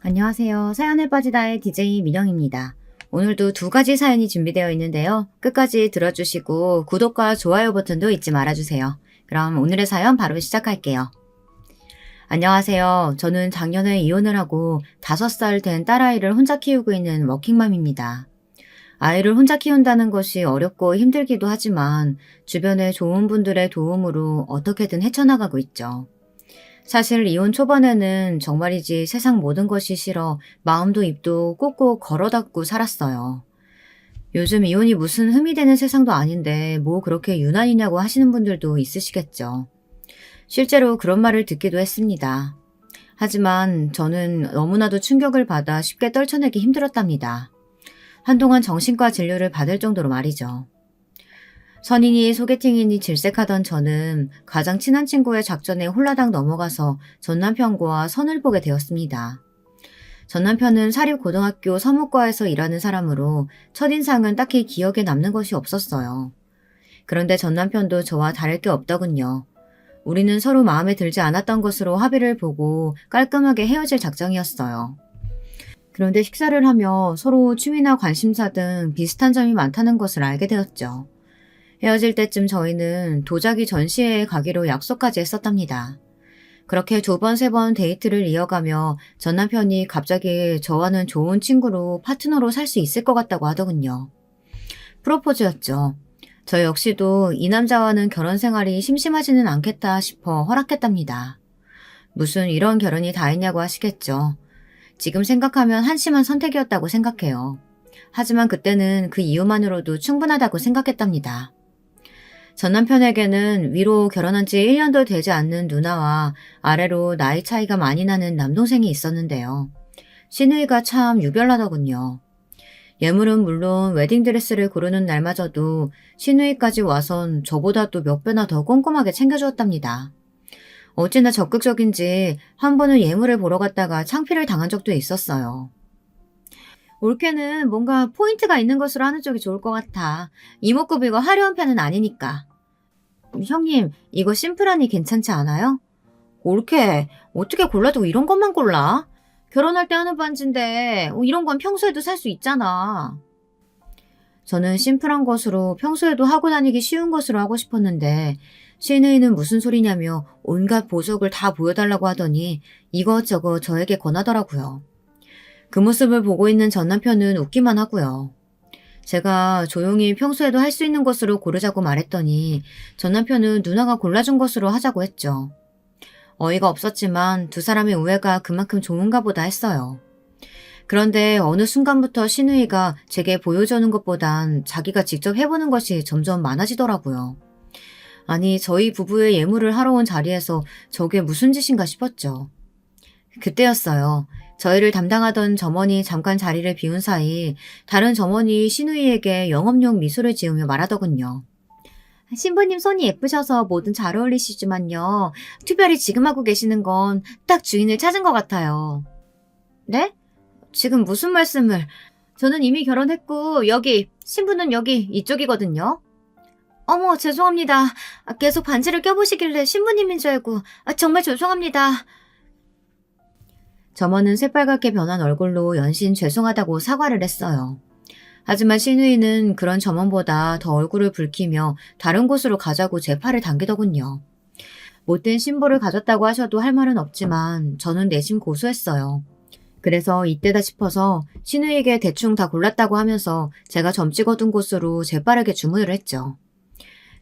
안녕하세요. 사연을 빠지다의 DJ 민영입니다. 오늘도 두 가지 사연이 준비되어 있는데요. 끝까지 들어주시고 구독과 좋아요 버튼도 잊지 말아주세요. 그럼 오늘의 사연 바로 시작할게요. 안녕하세요. 저는 작년에 이혼을 하고 5살 된 딸아이를 혼자 키우고 있는 워킹맘입니다. 아이를 혼자 키운다는 것이 어렵고 힘들기도 하지만 주변의 좋은 분들의 도움으로 어떻게든 헤쳐나가고 있죠. 사실 이혼 초반에는 정말이지 세상 모든 것이 싫어 마음도 입도 꼭꼭 걸어 닫고 살았어요. 요즘 이혼이 무슨 흠이 되는 세상도 아닌데 뭐 그렇게 유난이냐고 하시는 분들도 있으시겠죠. 실제로 그런 말을 듣기도 했습니다. 하지만 저는 너무나도 충격을 받아 쉽게 떨쳐내기 힘들었답니다. 한동안 정신과 진료를 받을 정도로 말이죠. 선인이 소개팅이니 질색하던 저는 가장 친한 친구의 작전에 홀라당 넘어가서 전 남편과 선을 보게 되었습니다. 전 남편은 사립고등학교 서무과에서 일하는 사람으로 첫인상은 딱히 기억에 남는 것이 없었어요. 그런데 전 남편도 저와 다를 게 없더군요. 우리는 서로 마음에 들지 않았던 것으로 합의를 보고 깔끔하게 헤어질 작정이었어요. 그런데 식사를 하며 서로 취미나 관심사 등 비슷한 점이 많다는 것을 알게 되었죠. 헤어질 때쯤 저희는 도자기 전시회에 가기로 약속까지 했었답니다. 그렇게 2번, 3번 데이트를 이어가며 전 남편이 갑자기 저와는 좋은 친구로 파트너로 살 수 있을 것 같다고 하더군요. 프로포즈였죠. 저 역시도 이 남자와는 결혼 생활이 심심하지는 않겠다 싶어 허락했답니다. 무슨 이런 결혼이 다 있냐고 하시겠죠. 지금 생각하면 한심한 선택이었다고 생각해요. 하지만 그때는 그 이유만으로도 충분하다고 생각했답니다. 전 남편에게는 위로 결혼한 지 1년도 되지 않는 누나와 아래로 나이 차이가 많이 나는 남동생이 있었는데요. 시누이가 참 유별나더군요. 예물은 물론 웨딩드레스를 고르는 날마저도 시누이까지 와선 저보다 또 몇 배나 더 꼼꼼하게 챙겨주었답니다. 어찌나 적극적인지 한 번은 예물을 보러 갔다가 창피를 당한 적도 있었어요. 올케는 뭔가 포인트가 있는 것으로 하는 쪽이 좋을 것 같아. 이목구비가 화려한 편은 아니니까. 형님, 이거 심플하니 괜찮지 않아요? 올케, 어떻게 골라도 이런 것만 골라? 결혼할 때 하는 반지인데 이런 건 평소에도 살 수 있잖아. 저는 심플한 것으로 평소에도 하고 다니기 쉬운 것으로 하고 싶었는데 시누이는 무슨 소리냐며 온갖 보석을 다 보여달라고 하더니 이것저것 저에게 권하더라고요. 그 모습을 보고 있는 전 남편은 웃기만 하고요. 제가 조용히 평소에도 할 수 있는 것으로 고르자고 말했더니 전 남편은 누나가 골라준 것으로 하자고 했죠. 어이가 없었지만 두 사람의 우애가 그만큼 좋은가 보다 했어요. 그런데 어느 순간부터 시누이가 제게 보여주는 것보단 자기가 직접 해보는 것이 점점 많아지더라고요. 아니, 저희 부부의 예물을 하러 온 자리에서 저게 무슨 짓인가 싶었죠. 그때였어요. 저희를 담당하던 점원이 잠깐 자리를 비운 사이 다른 점원이 시누이에게 영업용 미소를 지으며 말하더군요. 신부님 손이 예쁘셔서 뭐든 잘 어울리시지만요. 특별히 지금 하고 계시는 건 딱 주인을 찾은 것 같아요. 네? 지금 무슨 말씀을? 저는 이미 결혼했고 신부는 여기 이쪽이거든요. 어머, 죄송합니다. 계속 반지를 껴보시길래 신부님인 줄 알고. 정말 죄송합니다. 점원은 새빨갛게 변한 얼굴로 연신 죄송하다고 사과를 했어요. 하지만 시누이는 그런 점원보다 더 얼굴을 붉히며 다른 곳으로 가자고 제 팔을 당기더군요. 못된 신부를 가졌다고 하셔도 할 말은 없지만 저는 내심 고소했어요. 그래서 이때다 싶어서 시누이에게 대충 다 골랐다고 하면서 제가 점 찍어둔 곳으로 재빠르게 주문을 했죠.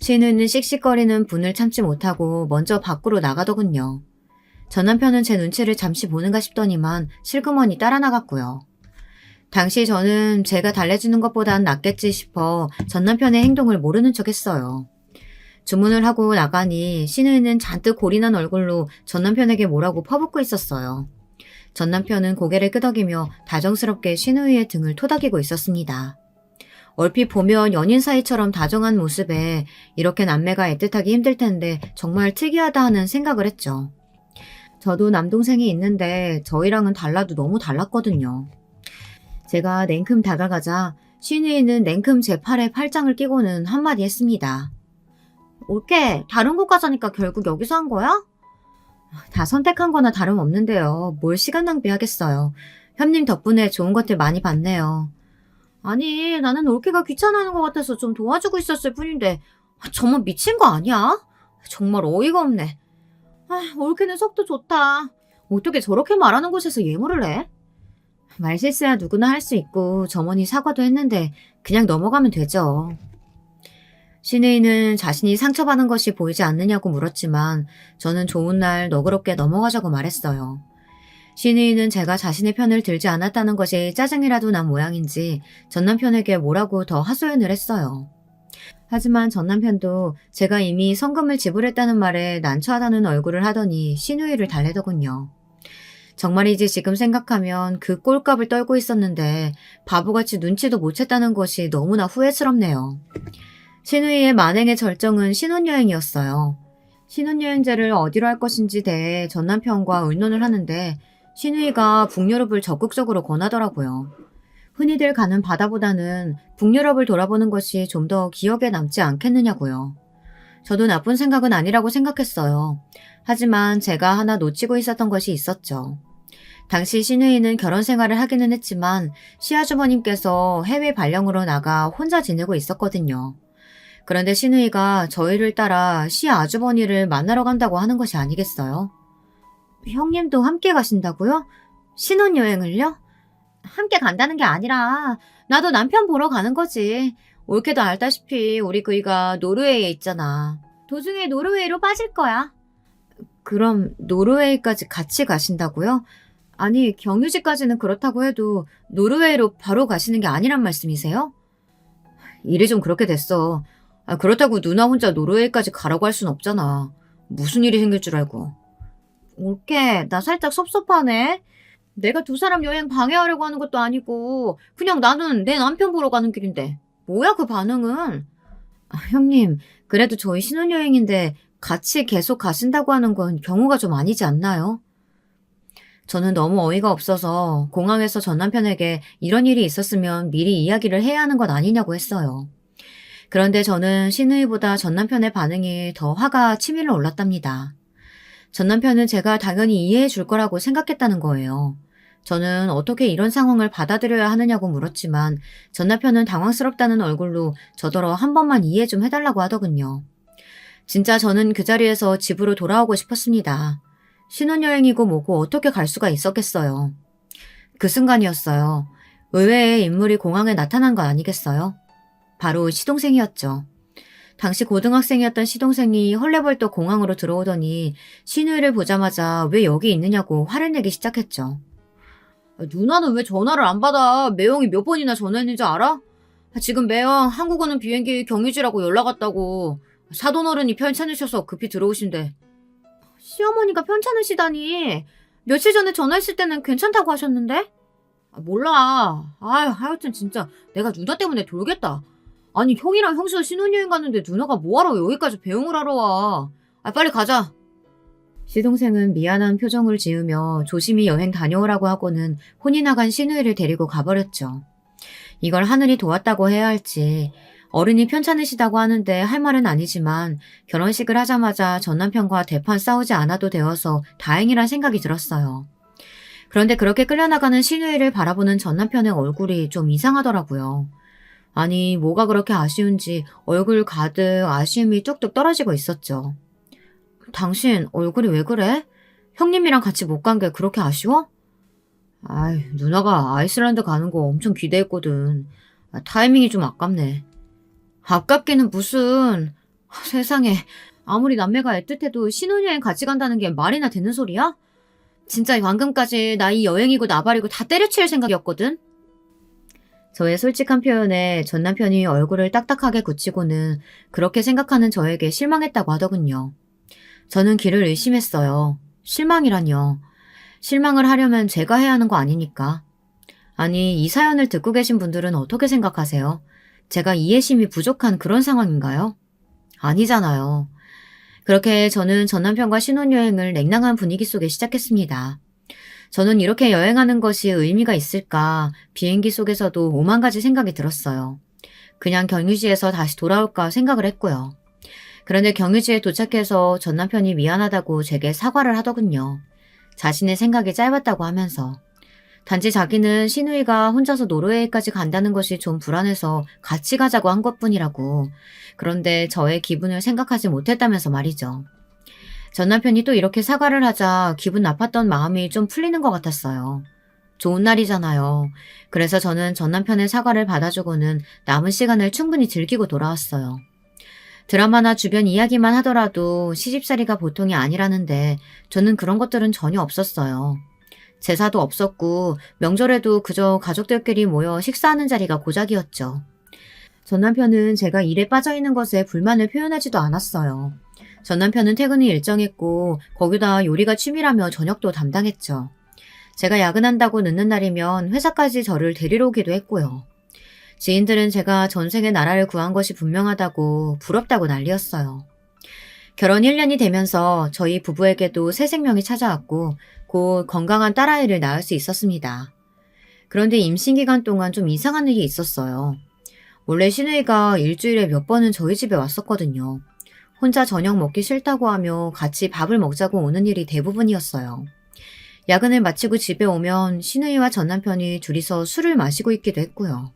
시누이는 씩씩거리는 분을 참지 못하고 먼저 밖으로 나가더군요. 전 남편은 제 눈치를 잠시 보는가 싶더니만 실그머니 따라 나갔고요. 당시 저는 제가 달래주는 것보단 낫겠지 싶어 전 남편의 행동을 모르는 척 했어요. 주문을 하고 나가니 시누이는 잔뜩 골이 난 얼굴로 전 남편에게 뭐라고 퍼붓고 있었어요. 전 남편은 고개를 끄덕이며 다정스럽게 시누이의 등을 토닥이고 있었습니다. 얼핏 보면 연인 사이처럼 다정한 모습에 이렇게 남매가 애틋하기 힘들 텐데 정말 특이하다 하는 생각을 했죠. 저도 남동생이 있는데 저희랑은 달라도 너무 달랐거든요. 제가 냉큼 다가가자 시누이는 냉큼 제 팔에 팔짱을 끼고는 한마디 했습니다. 올케, 다른 곳 가자니까 결국 여기서 한 거야? 다 선택한 거나 다름없는데요. 뭘 시간 낭비하겠어요. 현님 덕분에 좋은 것들 많이 봤네요. 아니, 나는 올케가 귀찮아하는 것 같아서 좀 도와주고 있었을 뿐인데, 정말 미친 거 아니야? 정말 어이가 없네. 올케는 속도 좋다. 어떻게 저렇게 말하는 곳에서 예물을 해? 말실수야 누구나 할 수 있고 점원이 사과도 했는데 그냥 넘어가면 되죠. 신우이는 자신이 상처받은 것이 보이지 않느냐고 물었지만 저는 좋은 날 너그럽게 넘어가자고 말했어요. 신우이는 제가 자신의 편을 들지 않았다는 것이 짜증이라도 난 모양인지 전 남편에게 뭐라고 더 하소연을 했어요. 하지만 전 남편도 제가 이미 성금을 지불했다는 말에 난처하다는 얼굴을 하더니 신우이를 달래더군요. 정말이지 지금 생각하면 그 꼴값을 떨고 있었는데 바보같이 눈치도 못 챘다는 것이 너무나 후회스럽네요. 신우이의 만행의 절정은 신혼여행이었어요. 신혼여행제를 어디로 할 것인지 대해 전 남편과 의논을 하는데 신우이가 북유럽을 적극적으로 권하더라고요. 흔히들 가는 바다보다는 북유럽을 돌아보는 것이 좀 더 기억에 남지 않겠느냐고요. 저도 나쁜 생각은 아니라고 생각했어요. 하지만 제가 하나 놓치고 있었던 것이 있었죠. 당시 신우이는 결혼 생활을 하기는 했지만 시아주버님께서 해외 발령으로 나가 혼자 지내고 있었거든요. 그런데 신우이가 저희를 따라 시아주버니를 만나러 간다고 하는 것이 아니겠어요? 형님도 함께 가신다고요? 신혼여행을요? 함께 간다는 게 아니라 나도 남편 보러 가는 거지. 올케도 알다시피 우리 그이가 노르웨이에 있잖아. 도중에 노르웨이로 빠질 거야. 그럼 노르웨이까지 같이 가신다고요? 아니, 경유지까지는 그렇다고 해도 노르웨이로 바로 가시는 게 아니란 말씀이세요? 일이 좀 그렇게 됐어. 그렇다고 누나 혼자 노르웨이까지 가라고 할 순 없잖아. 무슨 일이 생길 줄 알고. 올케, 나 살짝 섭섭하네. 내가 두 사람 여행 방해하려고 하는 것도 아니고 그냥 나는 내 남편 보러 가는 길인데. 뭐야 그 반응은? 형님, 그래도 저희 신혼여행인데 같이 계속 가신다고 하는 건 경우가 좀 아니지 않나요? 저는 너무 어이가 없어서 공항에서 전 남편에게 이런 일이 있었으면 미리 이야기를 해야 하는 것 아니냐고 했어요. 그런데 저는 신우이보다 전 남편의 반응이 더 화가 치밀어 올랐답니다. 전 남편은 제가 당연히 이해해 줄 거라고 생각했다는 거예요. 저는 어떻게 이런 상황을 받아들여야 하느냐고 물었지만 전 남편은 당황스럽다는 얼굴로 저더러 한 번만 이해 좀 해달라고 하더군요. 진짜 저는 그 자리에서 집으로 돌아오고 싶었습니다. 신혼여행이고 뭐고 어떻게 갈 수가 있었겠어요. 그 순간이었어요. 의외의 인물이 공항에 나타난 거 아니겠어요? 바로 시동생이었죠. 당시 고등학생이었던 시동생이 헐레벌떡 공항으로 들어오더니 신우이를 보자마자 왜 여기 있느냐고 화를 내기 시작했죠. 누나는 왜 전화를 안 받아? 매형이 몇 번이나 전화했는지 알아? 지금 매형 한국 오는 비행기 경유지라고 연락 왔다고. 사돈어른이 편찮으셔서 급히 들어오신대. 시어머니가 편찮으시다니. 며칠 전에 전화했을 때는 괜찮다고 하셨는데? 몰라. 하여튼 진짜 내가 누나 때문에 돌겠다. 아니 형이랑 형수가 신혼여행 갔는데 누나가 뭐하러 여기까지 배웅을 하러 와. 빨리 가자. 시동생은 미안한 표정을 지으며 조심히 여행 다녀오라고 하고는 혼이 나간 신우이를 데리고 가버렸죠. 이걸 하늘이 도왔다고 해야 할지 어른이 편찮으시다고 하는데 할 말은 아니지만 결혼식을 하자마자 전 남편과 대판 싸우지 않아도 되어서 다행이란 생각이 들었어요. 그런데 그렇게 끌려나가는 신우이를 바라보는 전 남편의 얼굴이 좀 이상하더라고요. 아니 뭐가 그렇게 아쉬운지 얼굴 가득 아쉬움이 뚝뚝 떨어지고 있었죠. 당신 얼굴이 왜 그래? 형님이랑 같이 못 간 게 그렇게 아쉬워? 누나가 아이슬란드 가는 거 엄청 기대했거든. 타이밍이 좀 아깝네. 아깝기는 무슨. 세상에 아무리 남매가 애틋해도 신혼여행 같이 간다는 게 말이나 되는 소리야? 진짜 방금까지 나 이 여행이고 나발이고 다 때려칠 생각이었거든. 저의 솔직한 표현에 전 남편이 얼굴을 딱딱하게 굳히고는 그렇게 생각하는 저에게 실망했다고 하더군요. 저는 귀를 의심했어요. 실망이라뇨. 실망을 하려면 제가 해야 하는 거 아니니까. 아니, 이 사연을 듣고 계신 분들은 어떻게 생각하세요? 제가 이해심이 부족한 그런 상황인가요? 아니잖아요. 그렇게 저는 전 남편과 신혼여행을 냉랭한 분위기 속에 시작했습니다. 저는 이렇게 여행하는 것이 의미가 있을까 비행기 속에서도 오만 가지 생각이 들었어요. 그냥 경유지에서 다시 돌아올까 생각을 했고요. 그런데 경유지에 도착해서 전 남편이 미안하다고 제게 사과를 하더군요. 자신의 생각이 짧았다고 하면서. 단지 자기는 시누이가 혼자서 노르웨이까지 간다는 것이 좀 불안해서 같이 가자고 한 것뿐이라고. 그런데 저의 기분을 생각하지 못했다면서 말이죠. 전 남편이 또 이렇게 사과를 하자 기분 나빴던 마음이 좀 풀리는 것 같았어요. 좋은 날이잖아요. 그래서 저는 전 남편의 사과를 받아주고는 남은 시간을 충분히 즐기고 돌아왔어요. 드라마나 주변 이야기만 하더라도 시집살이가 보통이 아니라는데 저는 그런 것들은 전혀 없었어요. 제사도 없었고 명절에도 그저 가족들끼리 모여 식사하는 자리가 고작이었죠. 전 남편은 제가 일에 빠져있는 것에 불만을 표현하지도 않았어요. 전 남편은 퇴근이 일정했고 거기다 요리가 취미라며 저녁도 담당했죠. 제가 야근한다고 늦는 날이면 회사까지 저를 데리러 오기도 했고요. 지인들은 제가 전생에 나라를 구한 것이 분명하다고 부럽다고 난리였어요. 결혼 1년이 되면서 저희 부부에게도 새 생명이 찾아왔고 곧 건강한 딸아이를 낳을 수 있었습니다. 그런데 임신 기간 동안 좀 이상한 일이 있었어요. 원래 시누이가 일주일에 몇 번은 저희 집에 왔었거든요. 혼자 저녁 먹기 싫다고 하며 같이 밥을 먹자고 오는 일이 대부분이었어요. 야근을 마치고 집에 오면 시누이와 전 남편이 둘이서 술을 마시고 있기도 했고요.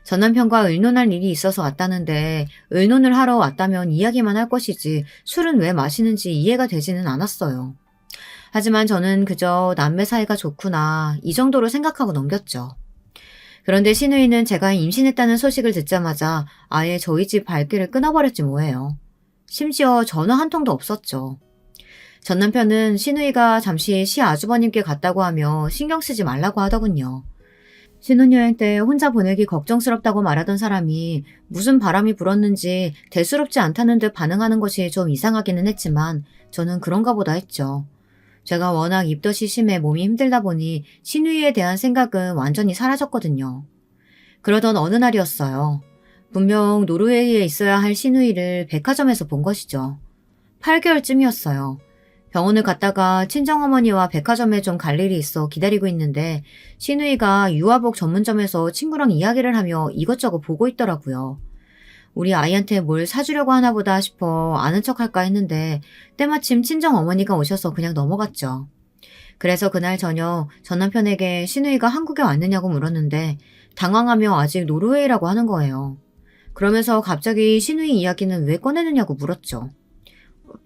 전 남편과 의논할 일이 있어서 왔다는데 의논을 하러 왔다면 이야기만 할 것이지 술은 왜 마시는지 이해가 되지는 않았어요. 하지만 저는 그저 남매 사이가 좋구나 이 정도로 생각하고 넘겼죠. 그런데 시누이는 제가 임신했다는 소식을 듣자마자 아예 저희 집 발길을 끊어버렸지 뭐예요. 심지어 전화 한 통도 없었죠. 전 남편은 시누이가 잠시 시아주버님께 갔다고 하며 신경 쓰지 말라고 하더군요. 신혼여행 때 혼자 보내기 걱정스럽다고 말하던 사람이 무슨 바람이 불었는지 대수롭지 않다는 듯 반응하는 것이 좀 이상하기는 했지만 저는 그런가 보다 했죠. 제가 워낙 입덧이 심해 몸이 힘들다 보니 시누이에 대한 생각은 완전히 사라졌거든요. 그러던 어느 날이었어요. 분명 노르웨이에 있어야 할 시누이를 백화점에서 본 것이죠. 8개월쯤이었어요. 병원을 갔다가 친정어머니와 백화점에 좀 갈 일이 있어 기다리고 있는데 시누이가 유아복 전문점에서 친구랑 이야기를 하며 이것저것 보고 있더라고요. 우리 아이한테 뭘 사주려고 하나 보다 싶어 아는 척할까 했는데 때마침 친정어머니가 오셔서 그냥 넘어갔죠. 그래서 그날 저녁 전 남편에게 시누이가 한국에 왔느냐고 물었는데 당황하며 아직 노르웨이라고 하는 거예요. 그러면서 갑자기 시누이 이야기는 왜 꺼내느냐고 물었죠.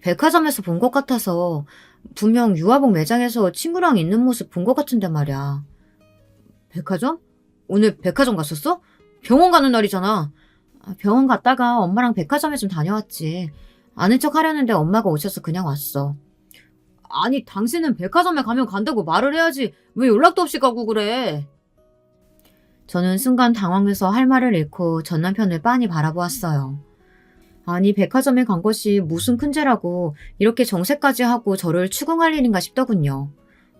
백화점에서 본 것 같아서 분명 유아복 매장에서 친구랑 있는 모습 본 것 같은데 말이야. 백화점? 오늘 백화점 갔었어? 병원 가는 날이잖아. 병원 갔다가 엄마랑 백화점에 좀 다녀왔지. 아는 척 하려는데 엄마가 오셔서 그냥 왔어. 아니 당신은 백화점에 가면 간다고 말을 해야지 왜 연락도 없이 가고 그래. 저는 순간 당황해서 할 말을 잃고 전 남편을 빤히 바라보았어요. 아니 백화점에 간 것이 무슨 큰 죄라고 이렇게 정색까지 하고 저를 추궁할 일인가 싶더군요.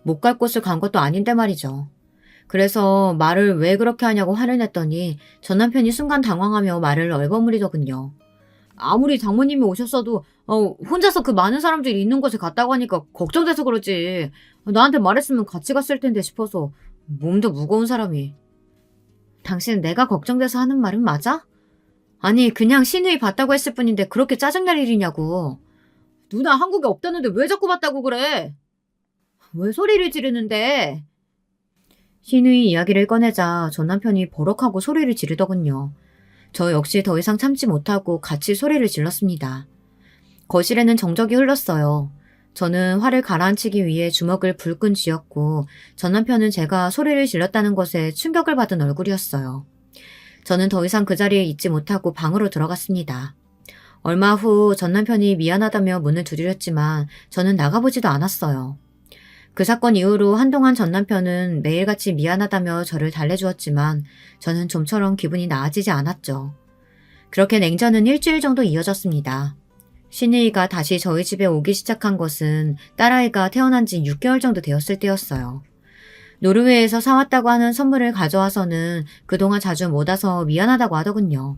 못 갈 곳을 간 것도 아닌데 말이죠. 그래서 말을 왜 그렇게 하냐고 화를 냈더니 전 남편이 순간 당황하며 말을 얼버무리더군요. 아무리 장모님이 오셨어도 혼자서 그 많은 사람들이 있는 곳에 갔다고 하니까 걱정돼서 그러지. 나한테 말했으면 같이 갔을 텐데 싶어서 몸도 무거운 사람이. 당신 내가 걱정돼서 하는 말은 맞아? 아니 그냥 시누이 봤다고 했을 뿐인데 그렇게 짜증날 일이냐고. 누나 한국에 없다는데 왜 자꾸 봤다고 그래? 왜 소리를 지르는데? 시누이 이야기를 꺼내자 전 남편이 버럭하고 소리를 지르더군요. 저 역시 더 이상 참지 못하고 같이 소리를 질렀습니다. 거실에는 정적이 흘렀어요. 저는 화를 가라앉히기 위해 주먹을 불끈 쥐었고 전 남편은 제가 소리를 질렀다는 것에 충격을 받은 얼굴이었어요. 저는 더 이상 그 자리에 있지 못하고 방으로 들어갔습니다. 얼마 후 전 남편이 미안하다며 문을 두드렸지만 저는 나가보지도 않았어요. 그 사건 이후로 한동안 전 남편은 매일같이 미안하다며 저를 달래주었지만 저는 좀처럼 기분이 나아지지 않았죠. 그렇게 냉전은 일주일 정도 이어졌습니다. 시누이가 다시 저희 집에 오기 시작한 것은 딸아이가 태어난 지 6개월 정도 되었을 때였어요. 노르웨이에서 사왔다고 하는 선물을 가져와서는 그동안 자주 못 와서 미안하다고 하더군요.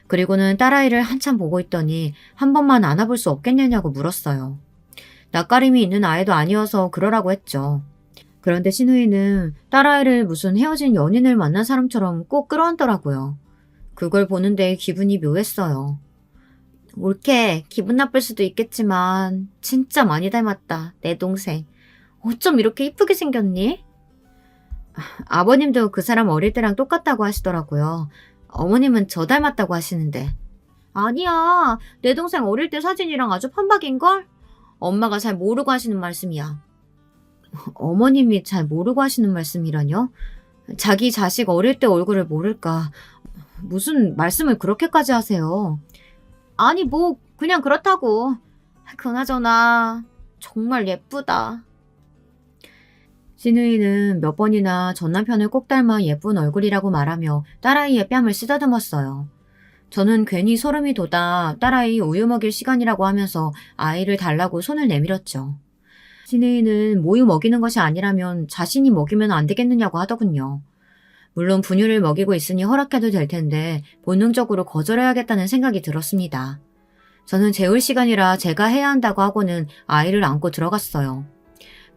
그리고는 딸아이를 한참 보고 있더니 한 번만 안아볼 수 없겠느냐고 물었어요. 낯가림이 있는 아이도 아니어서 그러라고 했죠. 그런데 시누이는 딸아이를 무슨 헤어진 연인을 만난 사람처럼 꼭 끌어안더라고요. 그걸 보는데 기분이 묘했어요. 옳게 기분 나쁠 수도 있겠지만 진짜 많이 닮았다, 내 동생. 어쩜 이렇게 이쁘게 생겼니? 아버님도 그 사람 어릴 때랑 똑같다고 하시더라고요. 어머님은 저 닮았다고 하시는데. 아니야, 내 동생 어릴 때 사진이랑 아주 판박인걸? 엄마가 잘 모르고 하시는 말씀이야. 어머님이 잘 모르고 하시는 말씀이라뇨? 자기 자식 어릴 때 얼굴을 모를까. 무슨 말씀을 그렇게까지 하세요? 아니, 뭐 그냥 그렇다고. 그나저나 정말 예쁘다. 신우이는 몇 번이나 전 남편을 꼭 닮아 예쁜 얼굴이라고 말하며 딸아이의 뺨을 쓰다듬었어요. 저는 괜히 소름이 돋아 딸아이 우유 먹일 시간이라고 하면서 아이를 달라고 손을 내밀었죠. 신우이는 모유 먹이는 것이 아니라면 자신이 먹이면 안 되겠느냐고 하더군요. 물론 분유를 먹이고 있으니 허락해도 될 텐데 본능적으로 거절해야겠다는 생각이 들었습니다. 저는 재울 시간이라 제가 해야 한다고 하고는 아이를 안고 들어갔어요.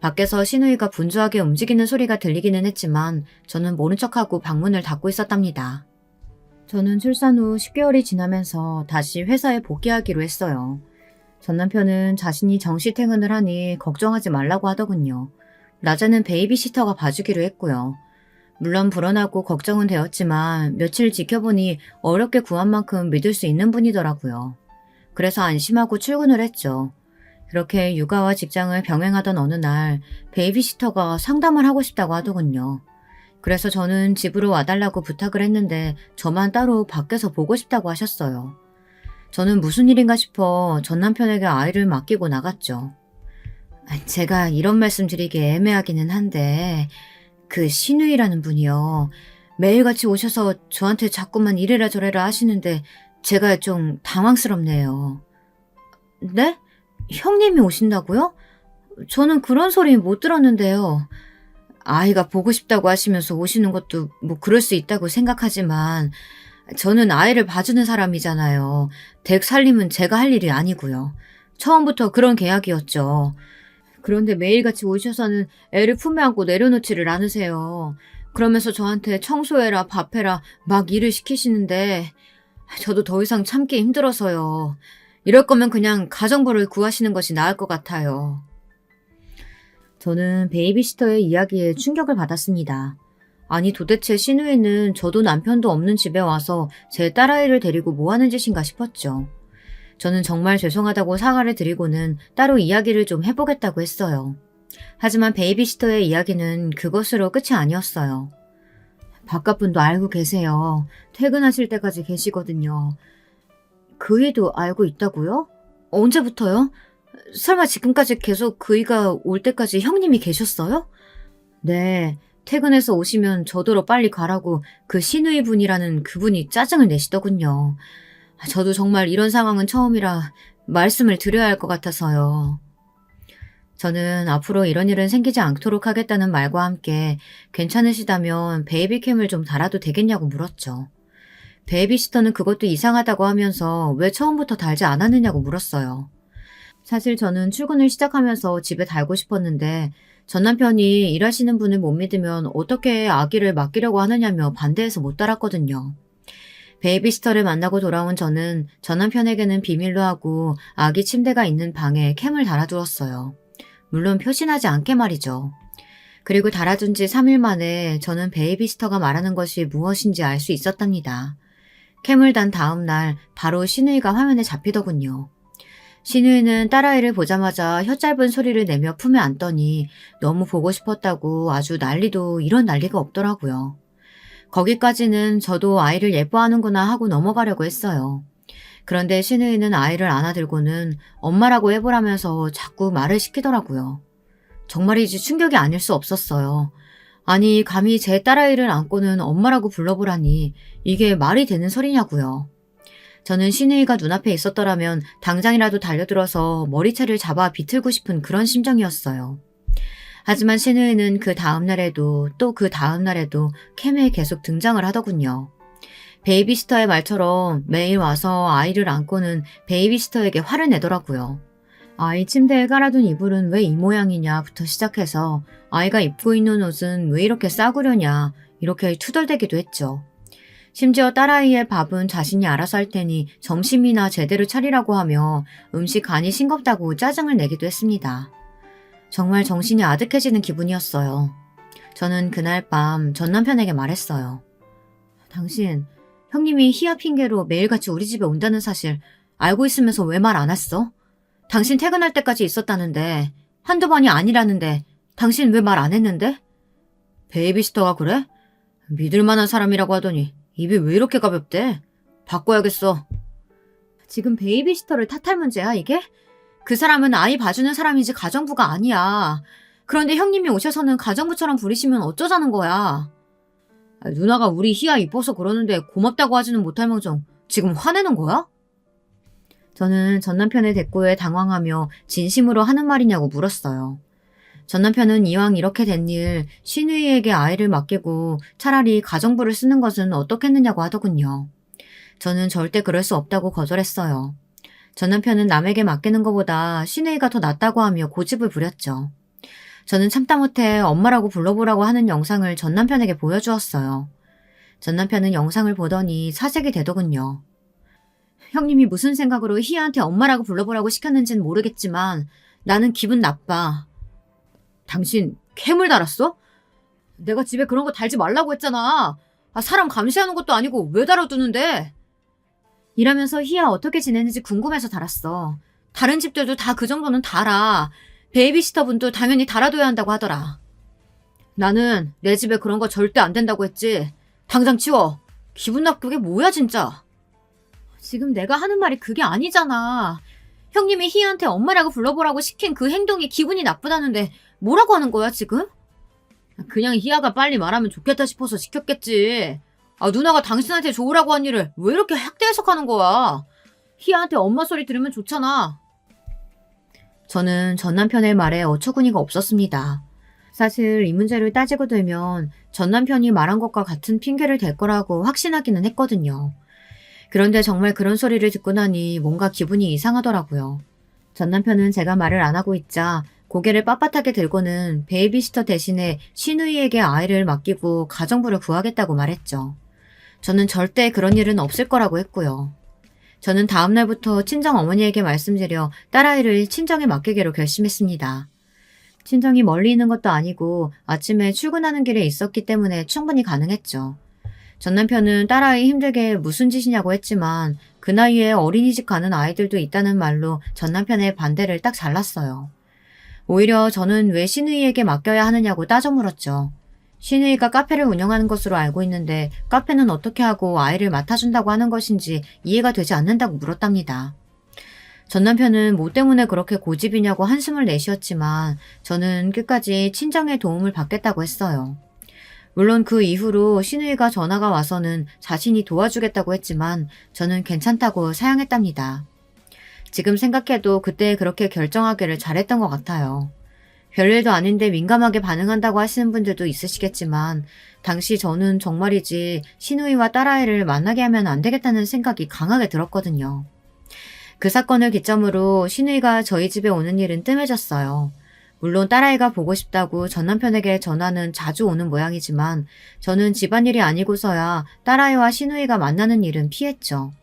밖에서 신우이가 분주하게 움직이는 소리가 들리기는 했지만 저는 모른 척하고 방문을 닫고 있었답니다. 저는 출산 후 10개월이 지나면서 다시 회사에 복귀하기로 했어요. 전 남편은 자신이 정시 퇴근을 하니 걱정하지 말라고 하더군요. 낮에는 베이비시터가 봐주기로 했고요. 물론 불안하고 걱정은 되었지만 며칠 지켜보니 어렵게 구한 만큼 믿을 수 있는 분이더라고요. 그래서 안심하고 출근을 했죠. 그렇게 육아와 직장을 병행하던 어느 날 베이비시터가 상담을 하고 싶다고 하더군요. 그래서 저는 집으로 와달라고 부탁을 했는데 저만 따로 밖에서 보고 싶다고 하셨어요. 저는 무슨 일인가 싶어 전 남편에게 아이를 맡기고 나갔죠. 제가 이런 말씀 드리기 애매하기는 한데 그 신우이라는 분이요. 매일같이 오셔서 저한테 자꾸만 이래라 저래라 하시는데 제가 좀 당황스럽네요. 네? 형님이 오신다고요? 저는 그런 소리 못 들었는데요. 아이가 보고 싶다고 하시면서 오시는 것도 뭐 그럴 수 있다고 생각하지만 저는 아이를 봐주는 사람이잖아요. 댁 살림은 제가 할 일이 아니고요. 처음부터 그런 계약이었죠. 그런데 매일같이 오셔서는 애를 품에 안고 내려놓지를 않으세요. 그러면서 저한테 청소해라 밥해라 막 일을 시키시는데 저도 더 이상 참기 힘들어서요. 이럴 거면 그냥 가정부를 구하시는 것이 나을 것 같아요. 저는 베이비시터의 이야기에 충격을 받았습니다. 아니 도대체 신우이는 저도 남편도 없는 집에 와서 제 딸아이를 데리고 뭐 하는 짓인가 싶었죠. 저는 정말 죄송하다고 사과를 드리고는 따로 이야기를 좀 해보겠다고 했어요. 하지만 베이비시터의 이야기는 그것으로 끝이 아니었어요. 바깥분도 알고 계세요. 퇴근하실 때까지 계시거든요. 그이도 알고 있다고요? 언제부터요? 설마 지금까지 계속 그이가 올 때까지 형님이 계셨어요? 네, 퇴근해서 오시면 저더러 빨리 가라고 그 신우이 분이라는 그분이 짜증을 내시더군요. 저도 정말 이런 상황은 처음이라 말씀을 드려야 할 것 같아서요. 저는 앞으로 이런 일은 생기지 않도록 하겠다는 말과 함께 괜찮으시다면 베이비캠을 좀 달아도 되겠냐고 물었죠. 베이비시터는 그것도 이상하다고 하면서 왜 처음부터 달지 않았느냐고 물었어요. 사실 저는 출근을 시작하면서 집에 달고 싶었는데 전 남편이 일하시는 분을 못 믿으면 어떻게 아기를 맡기려고 하느냐며 반대해서 못 달았거든요. 베이비시터를 만나고 돌아온 저는 전 남편에게는 비밀로 하고 아기 침대가 있는 방에 캠을 달아두었어요. 물론 표신하지 않게 말이죠. 그리고 달아둔 지 3일 만에 저는 베이비시터가 말하는 것이 무엇인지 알 수 있었답니다. 캠을 단 다음 날 바로 신우이가 화면에 잡히더군요. 신우이는 딸아이를 보자마자 혀 짧은 소리를 내며 품에 안더니 너무 보고 싶었다고 아주 난리도 이런 난리가 없더라고요. 거기까지는 저도 아이를 예뻐하는구나 하고 넘어가려고 했어요. 그런데 신우이는 아이를 안아들고는 엄마라고 해보라면서 자꾸 말을 시키더라고요. 정말이지 충격이 아닐 수 없었어요. 아니 감히 제 딸아이를 안고는 엄마라고 불러보라니 이게 말이 되는 소리냐고요. 저는 신우이가 눈앞에 있었더라면 당장이라도 달려들어서 머리채를 잡아 비틀고 싶은 그런 심정이었어요. 하지만 신우이는 그 다음날에도 또 그 다음날에도 캠에 계속 등장을 하더군요. 베이비시터의 말처럼 매일 와서 아이를 안고는 베이비시터에게 화를 내더라고요. 아이 침대에 깔아둔 이불은 왜 이 모양이냐부터 시작해서 아이가 입고 있는 옷은 왜 이렇게 싸구려냐 이렇게 투덜대기도 했죠. 심지어 딸아이의 밥은 자신이 알아서 할 테니 점심이나 제대로 차리라고 하며 음식 간이 싱겁다고 짜증을 내기도 했습니다. 정말 정신이 아득해지는 기분이었어요. 저는 그날 밤 전 남편에게 말했어요. 당신, 형님이 희야 핑계로 매일같이 우리 집에 온다는 사실 알고 있으면서 왜 말 안 했어? 당신 퇴근할 때까지 있었다는데, 한두 번이 아니라는데 당신 왜 말 안 했는데? 베이비시터가 그래? 믿을 만한 사람이라고 하더니 입이 왜 이렇게 가볍대? 바꿔야겠어. 지금 베이비시터를 탓할 문제야, 이게? 그 사람은 아이 봐주는 사람이지 가정부가 아니야. 그런데 형님이 오셔서는 가정부처럼 부리시면 어쩌자는 거야. 누나가 우리 희야 이뻐서 그러는데 고맙다고 하지는 못할 망정 지금 화내는 거야? 저는 전 남편의 대꾸에 당황하며 진심으로 하는 말이냐고 물었어요. 전 남편은 이왕 이렇게 된 일 시누이에게 아이를 맡기고 차라리 가정부를 쓰는 것은 어떻겠느냐고 하더군요. 저는 절대 그럴 수 없다고 거절했어요. 전 남편은 남에게 맡기는 것보다 시누이가 더 낫다고 하며 고집을 부렸죠. 저는 참다 못해 엄마라고 불러보라고 하는 영상을 전 남편에게 보여주었어요. 전 남편은 영상을 보더니 사색이 되더군요. 형님이 무슨 생각으로 희아한테 엄마라고 불러보라고 시켰는지는 모르겠지만 나는 기분 나빠. 당신 괴물 달았어? 내가 집에 그런 거 달지 말라고 했잖아. 사람 감시하는 것도 아니고 왜 달아두는데? 이러면서 희아 어떻게 지내는지 궁금해서 달았어. 다른 집들도 다 그 정도는 달아. 베이비시터 분도 당연히 달아둬야 한다고 하더라. 나는 내 집에 그런 거 절대 안 된다고 했지. 당장 치워. 기분 나쁘게 뭐야 진짜. 지금 내가 하는 말이 그게 아니잖아. 형님이 희한테 엄마라고 불러보라고 시킨 그 행동이 기분이 나쁘다는데 뭐라고 하는 거야 지금? 그냥 희아가 빨리 말하면 좋겠다 싶어서 시켰겠지. 누나가 당신한테 좋으라고 한 일을 왜 이렇게 확대 해석하는 거야. 희아한테 엄마 소리 들으면 좋잖아. 저는 전 남편의 말에 어처구니가 없었습니다. 사실 이 문제를 따지고 들면 전 남편이 말한 것과 같은 핑계를 댈 거라고 확신하기는 했거든요. 그런데 정말 그런 소리를 듣고 나니 뭔가 기분이 이상하더라고요. 전 남편은 제가 말을 안 하고 있자 고개를 빳빳하게 들고는 베이비시터 대신에 시누이에게 아이를 맡기고 가정부를 구하겠다고 말했죠. 저는 절대 그런 일은 없을 거라고 했고요. 저는 다음 날부터 친정 어머니에게 말씀드려 딸아이를 친정에 맡기기로 결심했습니다. 친정이 멀리 있는 것도 아니고 아침에 출근하는 길에 있었기 때문에 충분히 가능했죠. 전 남편은 딸아이 힘들게 무슨 짓이냐고 했지만 그 나이에 어린이집 가는 아이들도 있다는 말로 전 남편의 반대를 딱 잘랐어요. 오히려 저는 왜 시누이에게 맡겨야 하느냐고 따져 물었죠. 시누이가 카페를 운영하는 것으로 알고 있는데 카페는 어떻게 하고 아이를 맡아준다고 하는 것인지 이해가 되지 않는다고 물었답니다. 전 남편은 뭐 때문에 그렇게 고집이냐고 한숨을 내쉬었지만 저는 끝까지 친정의 도움을 받겠다고 했어요. 물론 그 이후로 시누이가 전화가 와서는 자신이 도와주겠다고 했지만 저는 괜찮다고 사양했답니다. 지금 생각해도 그때 그렇게 결정하기를 잘했던 것 같아요. 별일도 아닌데 민감하게 반응한다고 하시는 분들도 있으시겠지만 당시 저는 정말이지 시누이와 딸아이를 만나게 하면 안 되겠다는 생각이 강하게 들었거든요. 그 사건을 기점으로 시누이가 저희 집에 오는 일은 뜸해졌어요. 물론 딸아이가 보고 싶다고 전 남편에게 전화는 자주 오는 모양이지만 저는 집안일이 아니고서야 딸아이와 시누이가 만나는 일은 피했죠.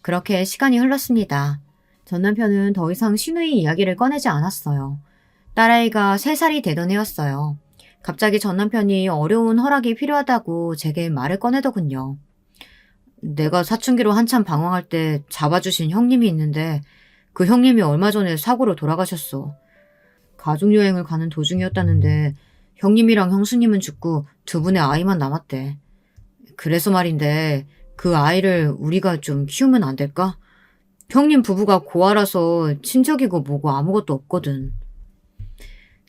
그렇게 시간이 흘렀습니다. 전 남편은 더 이상 시누이 이야기를 꺼내지 않았어요. 딸아이가 3살이 되던 해였어요. 갑자기 전 남편이 어려운 허락이 필요하다고 제게 말을 꺼내더군요. 내가 사춘기로 한참 방황할 때 잡아주신 형님이 있는데 그 형님이 얼마 전에 사고로 돌아가셨어. 가족여행을 가는 도중이었다는데 형님이랑 형수님은 죽고 두 분의 아이만 남았대. 그래서 말인데 그 아이를 우리가 좀 키우면 안 될까? 형님 부부가 고아라서 친척이고 뭐고 아무것도 없거든.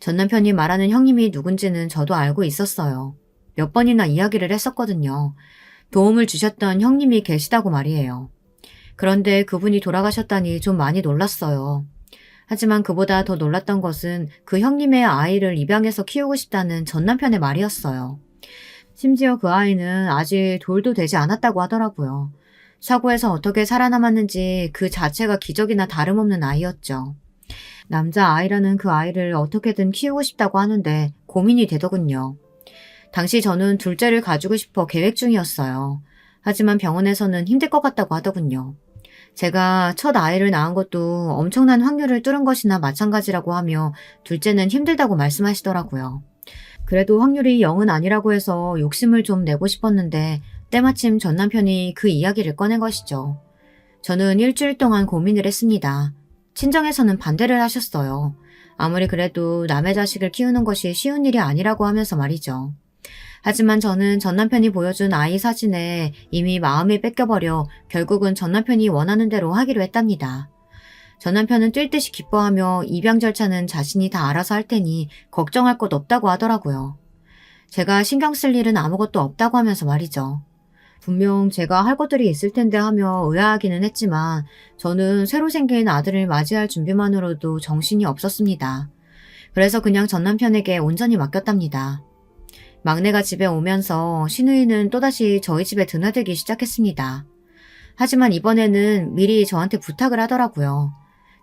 전 남편이 말하는 형님이 누군지는 저도 알고 있었어요. 몇 번이나 이야기를 했었거든요. 도움을 주셨던 형님이 계시다고 말이에요. 그런데 그분이 돌아가셨다니 좀 많이 놀랐어요. 하지만 그보다 더 놀랐던 것은 그 형님의 아이를 입양해서 키우고 싶다는 전 남편의 말이었어요. 심지어 그 아이는 아직 돌도 되지 않았다고 하더라고요. 사고에서 어떻게 살아남았는지 그 자체가 기적이나 다름없는 아이였죠. 남자 아이라는 그 아이를 어떻게든 키우고 싶다고 하는데 고민이 되더군요. 당시 저는 둘째를 가지고 싶어 계획 중이었어요. 하지만 병원에서는 힘들 것 같다고 하더군요. 제가 첫 아이를 낳은 것도 엄청난 확률을 뚫은 것이나 마찬가지라고 하며 둘째는 힘들다고 말씀하시더라고요. 그래도 확률이 0은 아니라고 해서 욕심을 좀 내고 싶었는데 때마침 전 남편이 그 이야기를 꺼낸 것이죠. 저는 일주일 동안 고민을 했습니다. 친정에서는 반대를 하셨어요. 아무리 그래도 남의 자식을 키우는 것이 쉬운 일이 아니라고 하면서 말이죠. 하지만 저는 전 남편이 보여준 아이 사진에 이미 마음이 뺏겨버려 결국은 전 남편이 원하는 대로 하기로 했답니다. 전 남편은 뛸 듯이 기뻐하며 입양 절차는 자신이 다 알아서 할 테니 걱정할 것 없다고 하더라고요. 제가 신경 쓸 일은 아무것도 없다고 하면서 말이죠. 분명 제가 할 것들이 있을 텐데 하며 의아하기는 했지만 저는 새로 생긴 아들을 맞이할 준비만으로도 정신이 없었습니다. 그래서 그냥 전 남편에게 온전히 맡겼답니다. 막내가 집에 오면서 시누이는 또다시 저희 집에 드나들기 시작했습니다. 하지만 이번에는 미리 저한테 부탁을 하더라고요.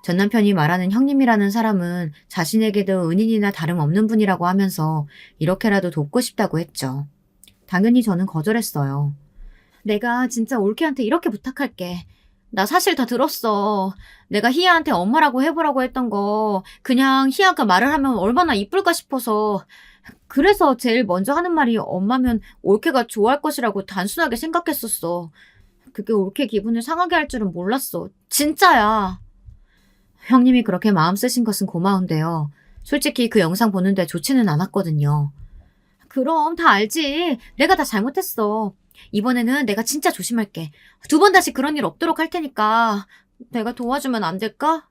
전 남편이 말하는 형님이라는 사람은 자신에게도 은인이나 다름없는 분이라고 하면서 이렇게라도 돕고 싶다고 했죠. 당연히 저는 거절했어요. 내가 진짜 올케한테 이렇게 부탁할게. 나 사실 다 들었어. 내가 희아한테 엄마라고 해보라고 했던 거 그냥 희아가 말을 하면 얼마나 이쁠까 싶어서 그래서 제일 먼저 하는 말이 엄마면 올케가 좋아할 것이라고 단순하게 생각했었어. 그게 올케 기분을 상하게 할 줄은 몰랐어. 진짜야. 형님이 그렇게 마음 쓰신 것은 고마운데요. 솔직히 그 영상 보는데 좋지는 않았거든요. 그럼 다 알지. 내가 다 잘못했어. 이번에는 내가 진짜 조심할게. 2번 다시 그런 일 없도록 할 테니까 내가 도와주면 안 될까?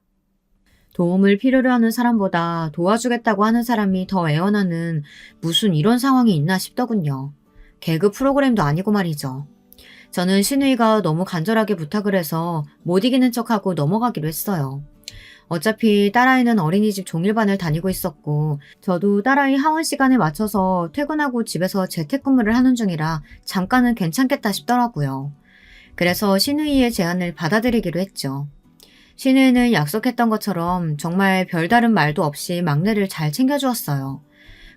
도움을 필요로 하는 사람보다 도와주겠다고 하는 사람이 더 애원하는 무슨 이런 상황이 있나 싶더군요. 개그 프로그램도 아니고 말이죠. 저는 신우이가 너무 간절하게 부탁을 해서 못 이기는 척하고 넘어가기로 했어요. 어차피 딸아이는 어린이집 종일반을 다니고 있었고 저도 딸아이 하원 시간에 맞춰서 퇴근하고 집에서 재택근무를 하는 중이라 잠깐은 괜찮겠다 싶더라고요. 그래서 신우이의 제안을 받아들이기로 했죠. 신우이는 약속했던 것처럼 정말 별다른 말도 없이 막내를 잘 챙겨주었어요.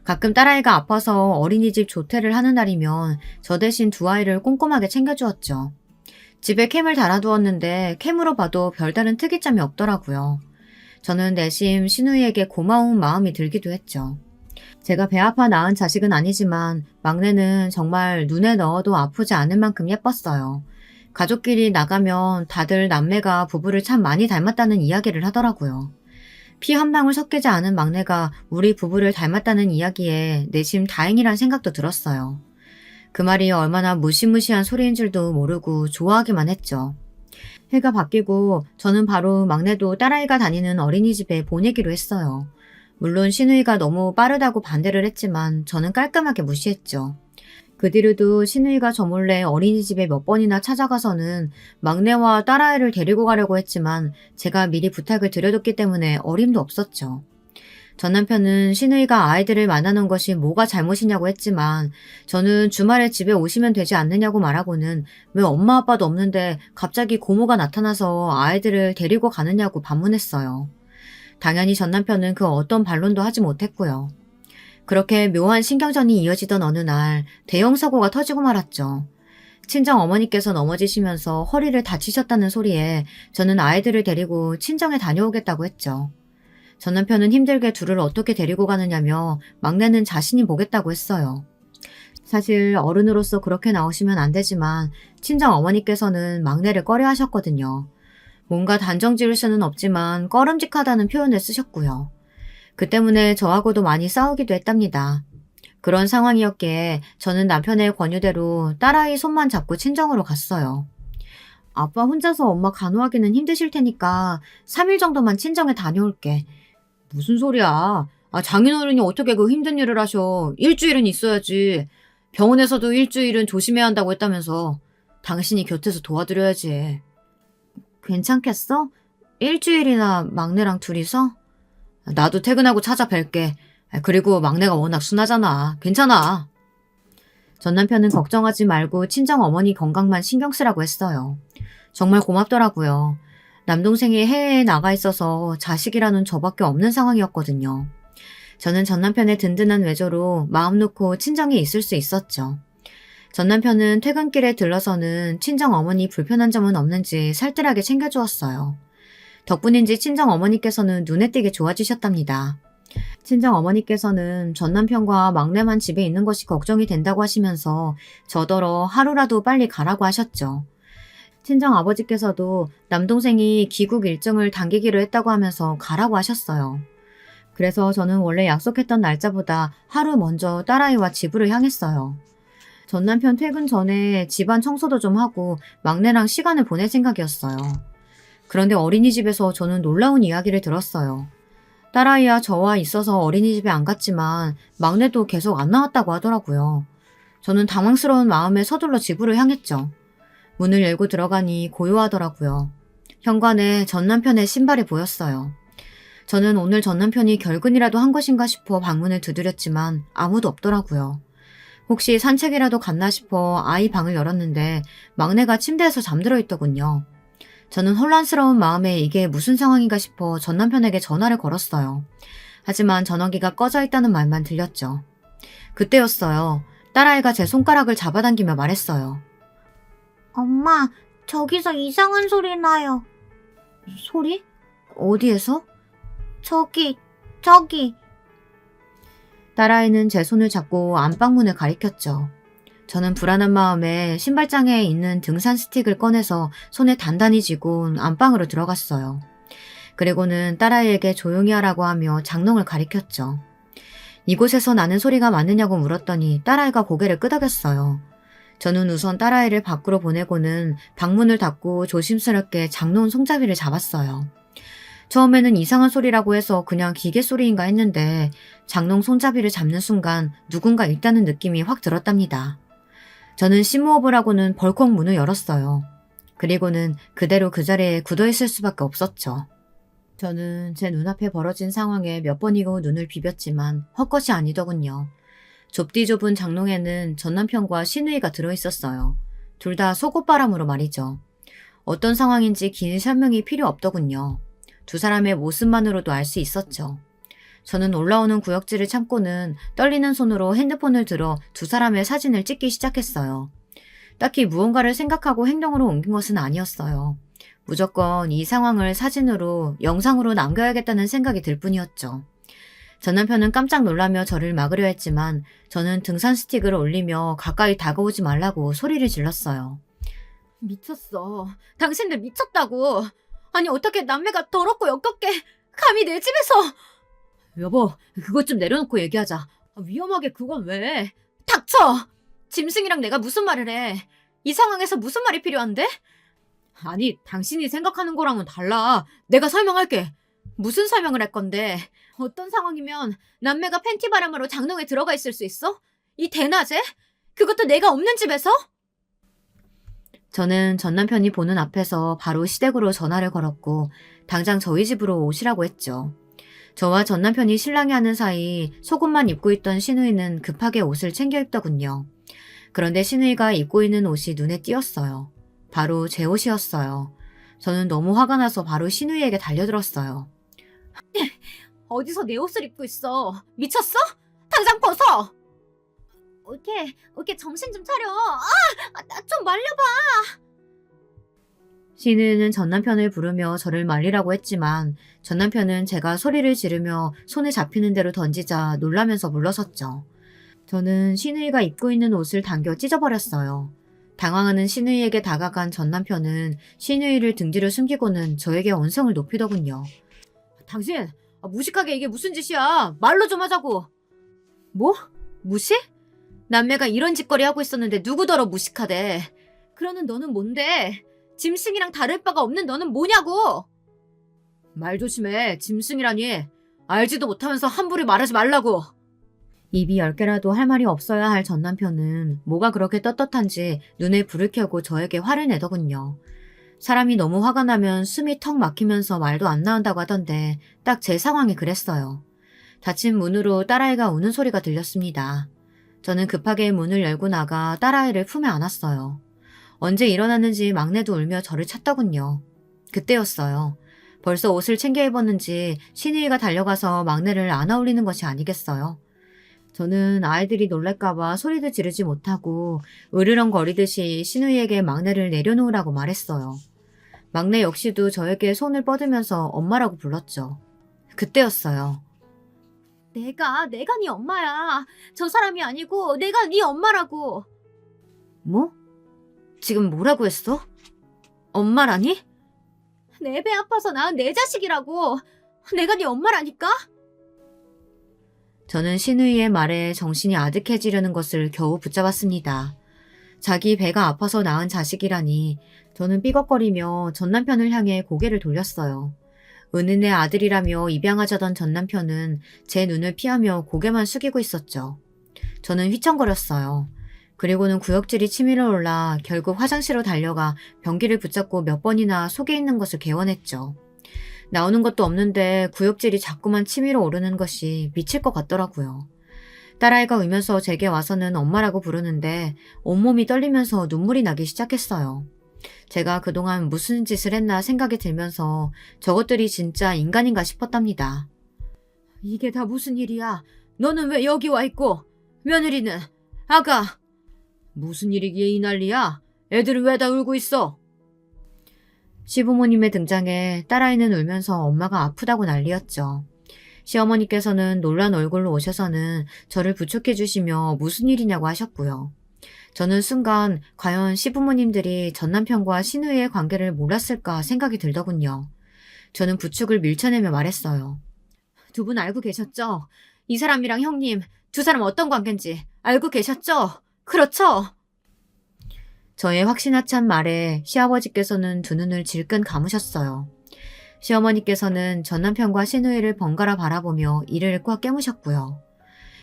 가끔 딸아이가 아파서 어린이집 조퇴를 하는 날이면 저 대신 2아이를 꼼꼼하게 챙겨주었죠. 집에 캠을 달아두었는데 캠으로 봐도 별다른 특이점이 없더라고요. 저는 내심 신우이에게 고마운 마음이 들기도 했죠. 제가 배 아파 낳은 자식은 아니지만 막내는 정말 눈에 넣어도 아프지 않을 만큼 예뻤어요. 가족끼리 나가면 다들 남매가 부부를 참 많이 닮았다는 이야기를 하더라고요. 피 한 방울 섞이지 않은 막내가 우리 부부를 닮았다는 이야기에 내심 다행이란 생각도 들었어요. 그 말이 얼마나 무시무시한 소리인 줄도 모르고 좋아하기만 했죠. 해가 바뀌고 저는 바로 막내도 딸아이가 다니는 어린이집에 보내기로 했어요. 물론 신우이가 너무 빠르다고 반대를 했지만 저는 깔끔하게 무시했죠. 그 뒤로도 신우이가 저 몰래 어린이집에 몇 번이나 찾아가서는 막내와 딸아이를 데리고 가려고 했지만 제가 미리 부탁을 드려뒀기 때문에 어림도 없었죠. 전 남편은 신우이가 아이들을 만나는 것이 뭐가 잘못이냐고 했지만 저는 주말에 집에 오시면 되지 않느냐고 말하고는 왜 엄마 아빠도 없는데 갑자기 고모가 나타나서 아이들을 데리고 가느냐고 반문했어요. 당연히 전 남편은 그 어떤 반론도 하지 못했고요. 그렇게 묘한 신경전이 이어지던 어느 날 대형 사고가 터지고 말았죠. 친정 어머니께서 넘어지시면서 허리를 다치셨다는 소리에 저는 아이들을 데리고 친정에 다녀오겠다고 했죠. 전 남편은 힘들게 둘을 어떻게 데리고 가느냐며 막내는 자신이 보겠다고 했어요. 사실 어른으로서 그렇게 나오시면 안 되지만 친정 어머니께서는 막내를 꺼려 하셨거든요. 뭔가 단정 지을 수는 없지만 꺼름직하다는 표현을 쓰셨고요. 그 때문에 저하고도 많이 싸우기도 했답니다. 그런 상황이었기에 저는 남편의 권유대로 딸아이 손만 잡고 친정으로 갔어요. 아빠 혼자서 엄마 간호하기는 힘드실 테니까 3일 정도만 친정에 다녀올게. 무슨 소리야. 장인어른이 어떻게 그 힘든 일을 하셔. 일주일은 있어야지. 병원에서도 일주일은 조심해야 한다고 했다면서. 당신이 곁에서 도와드려야지. 괜찮겠어? 일주일이나 막내랑 둘이서? 나도 퇴근하고 찾아뵐게. 그리고 막내가 워낙 순하잖아. 괜찮아. 전 남편은 걱정하지 말고 친정 어머니 건강만 신경 쓰라고 했어요. 정말 고맙더라고요. 남동생이 해외에 나가 있어서 자식이라는 저밖에 없는 상황이었거든요. 저는 전 남편의 든든한 외조로 마음 놓고 친정에 있을 수 있었죠. 전 남편은 퇴근길에 들러서는 친정 어머니 불편한 점은 없는지 살뜰하게 챙겨주었어요. 덕분인지 친정 어머니께서는 눈에 띄게 좋아지셨답니다. 친정 어머니께서는 전 남편과 막내만 집에 있는 것이 걱정이 된다고 하시면서 저더러 하루라도 빨리 가라고 하셨죠. 친정 아버지께서도 남동생이 귀국 일정을 당기기로 했다고 하면서 가라고 하셨어요. 그래서 저는 원래 약속했던 날짜보다 하루 먼저 딸아이와 집으로 향했어요. 전 남편 퇴근 전에 집안 청소도 좀 하고 막내랑 시간을 보낼 생각이었어요. 그런데 어린이집에서 저는 놀라운 이야기를 들었어요. 딸아이와 저와 있어서 어린이집에 안 갔지만 막내도 계속 안 나왔다고 하더라고요. 저는 당황스러운 마음에 서둘러 집으로 향했죠. 문을 열고 들어가니 고요하더라고요. 현관에 전 남편의 신발이 보였어요. 저는 오늘 전 남편이 결근이라도 한 것인가 싶어 방문을 두드렸지만 아무도 없더라고요. 혹시 산책이라도 갔나 싶어 아이 방을 열었는데 막내가 침대에서 잠들어 있더군요. 저는 혼란스러운 마음에 이게 무슨 상황인가 싶어 전 남편에게 전화를 걸었어요. 하지만 전화기가 꺼져 있다는 말만 들렸죠. 그때였어요. 딸아이가 제 손가락을 잡아당기며 말했어요. 엄마, 저기서 이상한 소리 나요. 소리? 어디에서? 저기. 딸아이는 제 손을 잡고 안방문을 가리켰죠. 저는 불안한 마음에 신발장에 있는 등산 스틱을 꺼내서 손에 단단히 쥐고 안방으로 들어갔어요. 그리고는 딸아이에게 조용히 하라고 하며 장롱을 가리켰죠. 이곳에서 나는 소리가 맞느냐고 물었더니 딸아이가 고개를 끄덕였어요. 저는 우선 딸아이를 밖으로 보내고는 방문을 닫고 조심스럽게 장롱 손잡이를 잡았어요. 처음에는 이상한 소리라고 해서 그냥 기계 소리인가 했는데 장롱 손잡이를 잡는 순간 누군가 있다는 느낌이 확 들었답니다. 저는 심호흡을 하고는 벌컥 문을 열었어요. 그리고는 그대로 그 자리에 굳어있을 수밖에 없었죠. 저는 제 눈앞에 벌어진 상황에 몇 번이고 눈을 비볐지만 헛것이 아니더군요. 좁디 좁은 장롱에는 전 남편과 시누이가 들어있었어요. 둘 다 속옷바람으로 말이죠. 어떤 상황인지 긴 설명이 필요 없더군요. 두 사람의 모습만으로도 알 수 있었죠. 저는 올라오는 구역질을 참고는 떨리는 손으로 핸드폰을 들어 두 사람의 사진을 찍기 시작했어요. 딱히 무언가를 생각하고 행동으로 옮긴 것은 아니었어요. 무조건 이 상황을 사진으로, 영상으로 남겨야겠다는 생각이 들 뿐이었죠. 전 남편은 깜짝 놀라며 저를 막으려 했지만 저는 등산 스틱을 올리며 가까이 다가오지 말라고 소리를 질렀어요. 미쳤어. 당신들 미쳤다고. 아니 어떻게 남매가 더럽고 역겹게 감히 내 집에서. 여보, 그것 좀 내려놓고 얘기하자. 위험하게 그건 왜? 닥쳐! 짐승이랑 내가 무슨 말을 해. 이 상황에서 무슨 말이 필요한데? 아니, 당신이 생각하는 거랑은 달라. 내가 설명할게. 무슨 설명을 할 건데? 어떤 상황이면 남매가 팬티 바람으로 장롱에 들어가 있을 수 있어? 이 대낮에? 그것도 내가 없는 집에서? 저는 전 남편이 보는 앞에서 바로 시댁으로 전화를 걸었고 당장 저희 집으로 오시라고 했죠. 저와 전 남편이 실랑이 하는 사이 속옷만 입고 있던 시누이는 급하게 옷을 챙겨 입더군요. 그런데 시누이가 입고 있는 옷이 눈에 띄었어요. 바로 제 옷이었어요. 저는 너무 화가 나서 바로 시누이에게 달려들었어요. 어디서 내 옷을 입고 있어? 미쳤어? 당장 벗어! 오케이, 정신 좀 차려. 나 좀 말려봐. 시누이는 전 남편을 부르며 저를 말리라고 했지만 전 남편은 제가 소리를 지르며 손에 잡히는 대로 던지자 놀라면서 물러섰죠. 저는 시누이가 입고 있는 옷을 당겨 찢어버렸어요. 당황하는 시누이에게 다가간 전 남편은 시누이를 등 뒤로 숨기고는 저에게 언성을 높이더군요. 당신, 무식하게 이게 무슨 짓이야. 말로 좀 하자고. 뭐? 무시? 남매가 이런 짓거리 하고 있었는데 누구더러 무식하대. 그러는 너는 뭔데? 짐승이랑 다를 바가 없는 너는 뭐냐고. 말 조심해. 짐승이라니. 알지도 못하면서 함부로 말하지 말라고. 입이 10개라도 할 말이 없어야 할 전 남편은 뭐가 그렇게 떳떳한지 눈에 불을 켜고 저에게 화를 내더군요. 사람이 너무 화가 나면 숨이 턱 막히면서 말도 안 나온다고 하던데 딱 제 상황이 그랬어요. 닫힌 문으로 딸아이가 우는 소리가 들렸습니다. 저는 급하게 문을 열고 나가 딸아이를 품에 안았어요. 언제 일어났는지 막내도 울며 저를 찾더군요. 그때였어요. 벌써 옷을 챙겨 입었는지 시누이가 달려가서 막내를 안아올리는 것이 아니겠어요. 저는 아이들이 놀랄까봐 소리도 지르지 못하고 으르렁거리듯이 시누이에게 막내를 내려놓으라고 말했어요. 막내 역시도 저에게 손을 뻗으면서 엄마라고 불렀죠. 그때였어요. 내가 네 엄마야. 저 사람이 아니고 내가 네 엄마라고. 뭐? 지금 뭐라고 했어? 엄마라니? 내 배 아파서 낳은 내 자식이라고. 내가 네 엄마라니까? 저는 시누이의 말에 정신이 아득해지려는 것을 겨우 붙잡았습니다. 자기 배가 아파서 낳은 자식이라니. 저는 삐걱거리며 전남편을 향해 고개를 돌렸어요. 은은의 아들이라며 입양하자던 전남편은 제 눈을 피하며 고개만 숙이고 있었죠. 저는 휘청거렸어요. 그리고는 구역질이 치밀어 올라 결국 화장실로 달려가 변기를 붙잡고 몇 번이나 속에 있는 것을 개원했죠. 나오는 것도 없는데 구역질이 자꾸만 치밀어 오르는 것이 미칠 것 같더라고요. 딸아이가 울면서 제게 와서는 엄마라고 부르는데 온몸이 떨리면서 눈물이 나기 시작했어요. 제가 그동안 무슨 짓을 했나 생각이 들면서 저것들이 진짜 인간인가 싶었답니다. 이게 다 무슨 일이야? 너는 왜 여기 와 있고? 며느리는? 아가! 무슨 일이기에 이 난리야? 애들은 왜 다 울고 있어? 시부모님의 등장에 딸아이는 울면서 엄마가 아프다고 난리였죠. 시어머니께서는 놀란 얼굴로 오셔서는 저를 부축해 주시며 무슨 일이냐고 하셨고요. 저는 순간 과연 시부모님들이 전남편과 시누이의 관계를 몰랐을까 생각이 들더군요. 저는 부축을 밀쳐내며 말했어요. 두 분 알고 계셨죠? 이 사람이랑 형님, 두 사람 어떤 관계인지 알고 계셨죠? 그렇죠? 저의 확신하찬 말에 시아버지께서는 두 눈을 질끈 감으셨어요. 시어머니께서는 전남편과 시누이를 번갈아 바라보며 이를 꽉 깨무셨고요.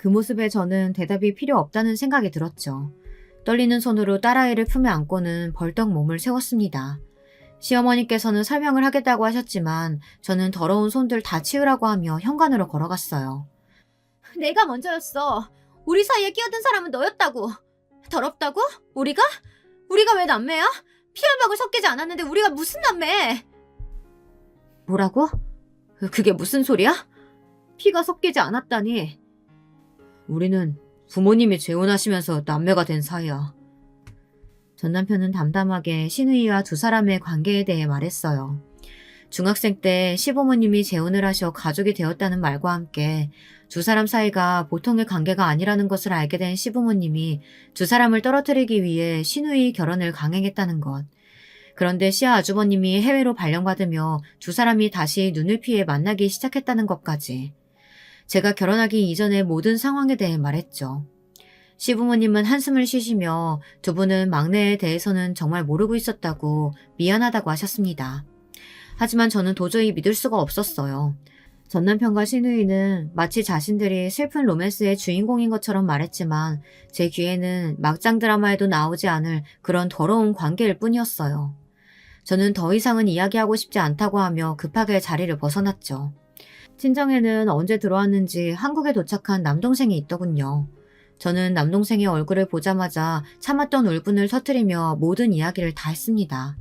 그 모습에 저는 대답이 필요 없다는 생각이 들었죠. 떨리는 손으로 딸아이를 품에 안고는 벌떡 몸을 세웠습니다. 시어머니께서는 설명을 하겠다고 하셨지만 저는 더러운 손들 다 치우라고 하며 현관으로 걸어갔어요. 내가 먼저였어. 우리 사이에 끼어든 사람은 너였다고. 더럽다고? 우리가? 우리가 왜 남매야? 피 한 방울 섞이지 않았는데 우리가 무슨 남매? 뭐라고? 그게 무슨 소리야? 피가 섞이지 않았다니. 우리는 부모님이 재혼하시면서 남매가 된 사이야. 전 남편은 담담하게 시누이와 두 사람의 관계에 대해 말했어요. 중학생 때 시부모님이 재혼을 하셔 가족이 되었다는 말과 함께 두 사람 사이가 보통의 관계가 아니라는 것을 알게 된 시부모님이 두 사람을 떨어뜨리기 위해 시누이 결혼을 강행했다는 것. 그런데 시아 아주버님이 해외로 발령받으며 두 사람이 다시 눈을 피해 만나기 시작했다는 것까지. 제가 결혼하기 이전의 모든 상황에 대해 말했죠. 시부모님은 한숨을 쉬시며 두 분은 막내에 대해서는 정말 모르고 있었다고 미안하다고 하셨습니다. 하지만 저는 도저히 믿을 수가 없었어요. 전남편과 시누이는 마치 자신들이 슬픈 로맨스의 주인공인 것처럼 말했지만 제 귀에는 막장 드라마에도 나오지 않을 그런 더러운 관계일 뿐이었어요. 저는 더 이상은 이야기하고 싶지 않다고 하며 급하게 자리를 벗어났죠. 친정에는 언제 들어왔는지 한국에 도착한 남동생이 있더군요. 저는 남동생의 얼굴을 보자마자 참았던 울분을 터뜨리며 모든 이야기를 다 했습니다.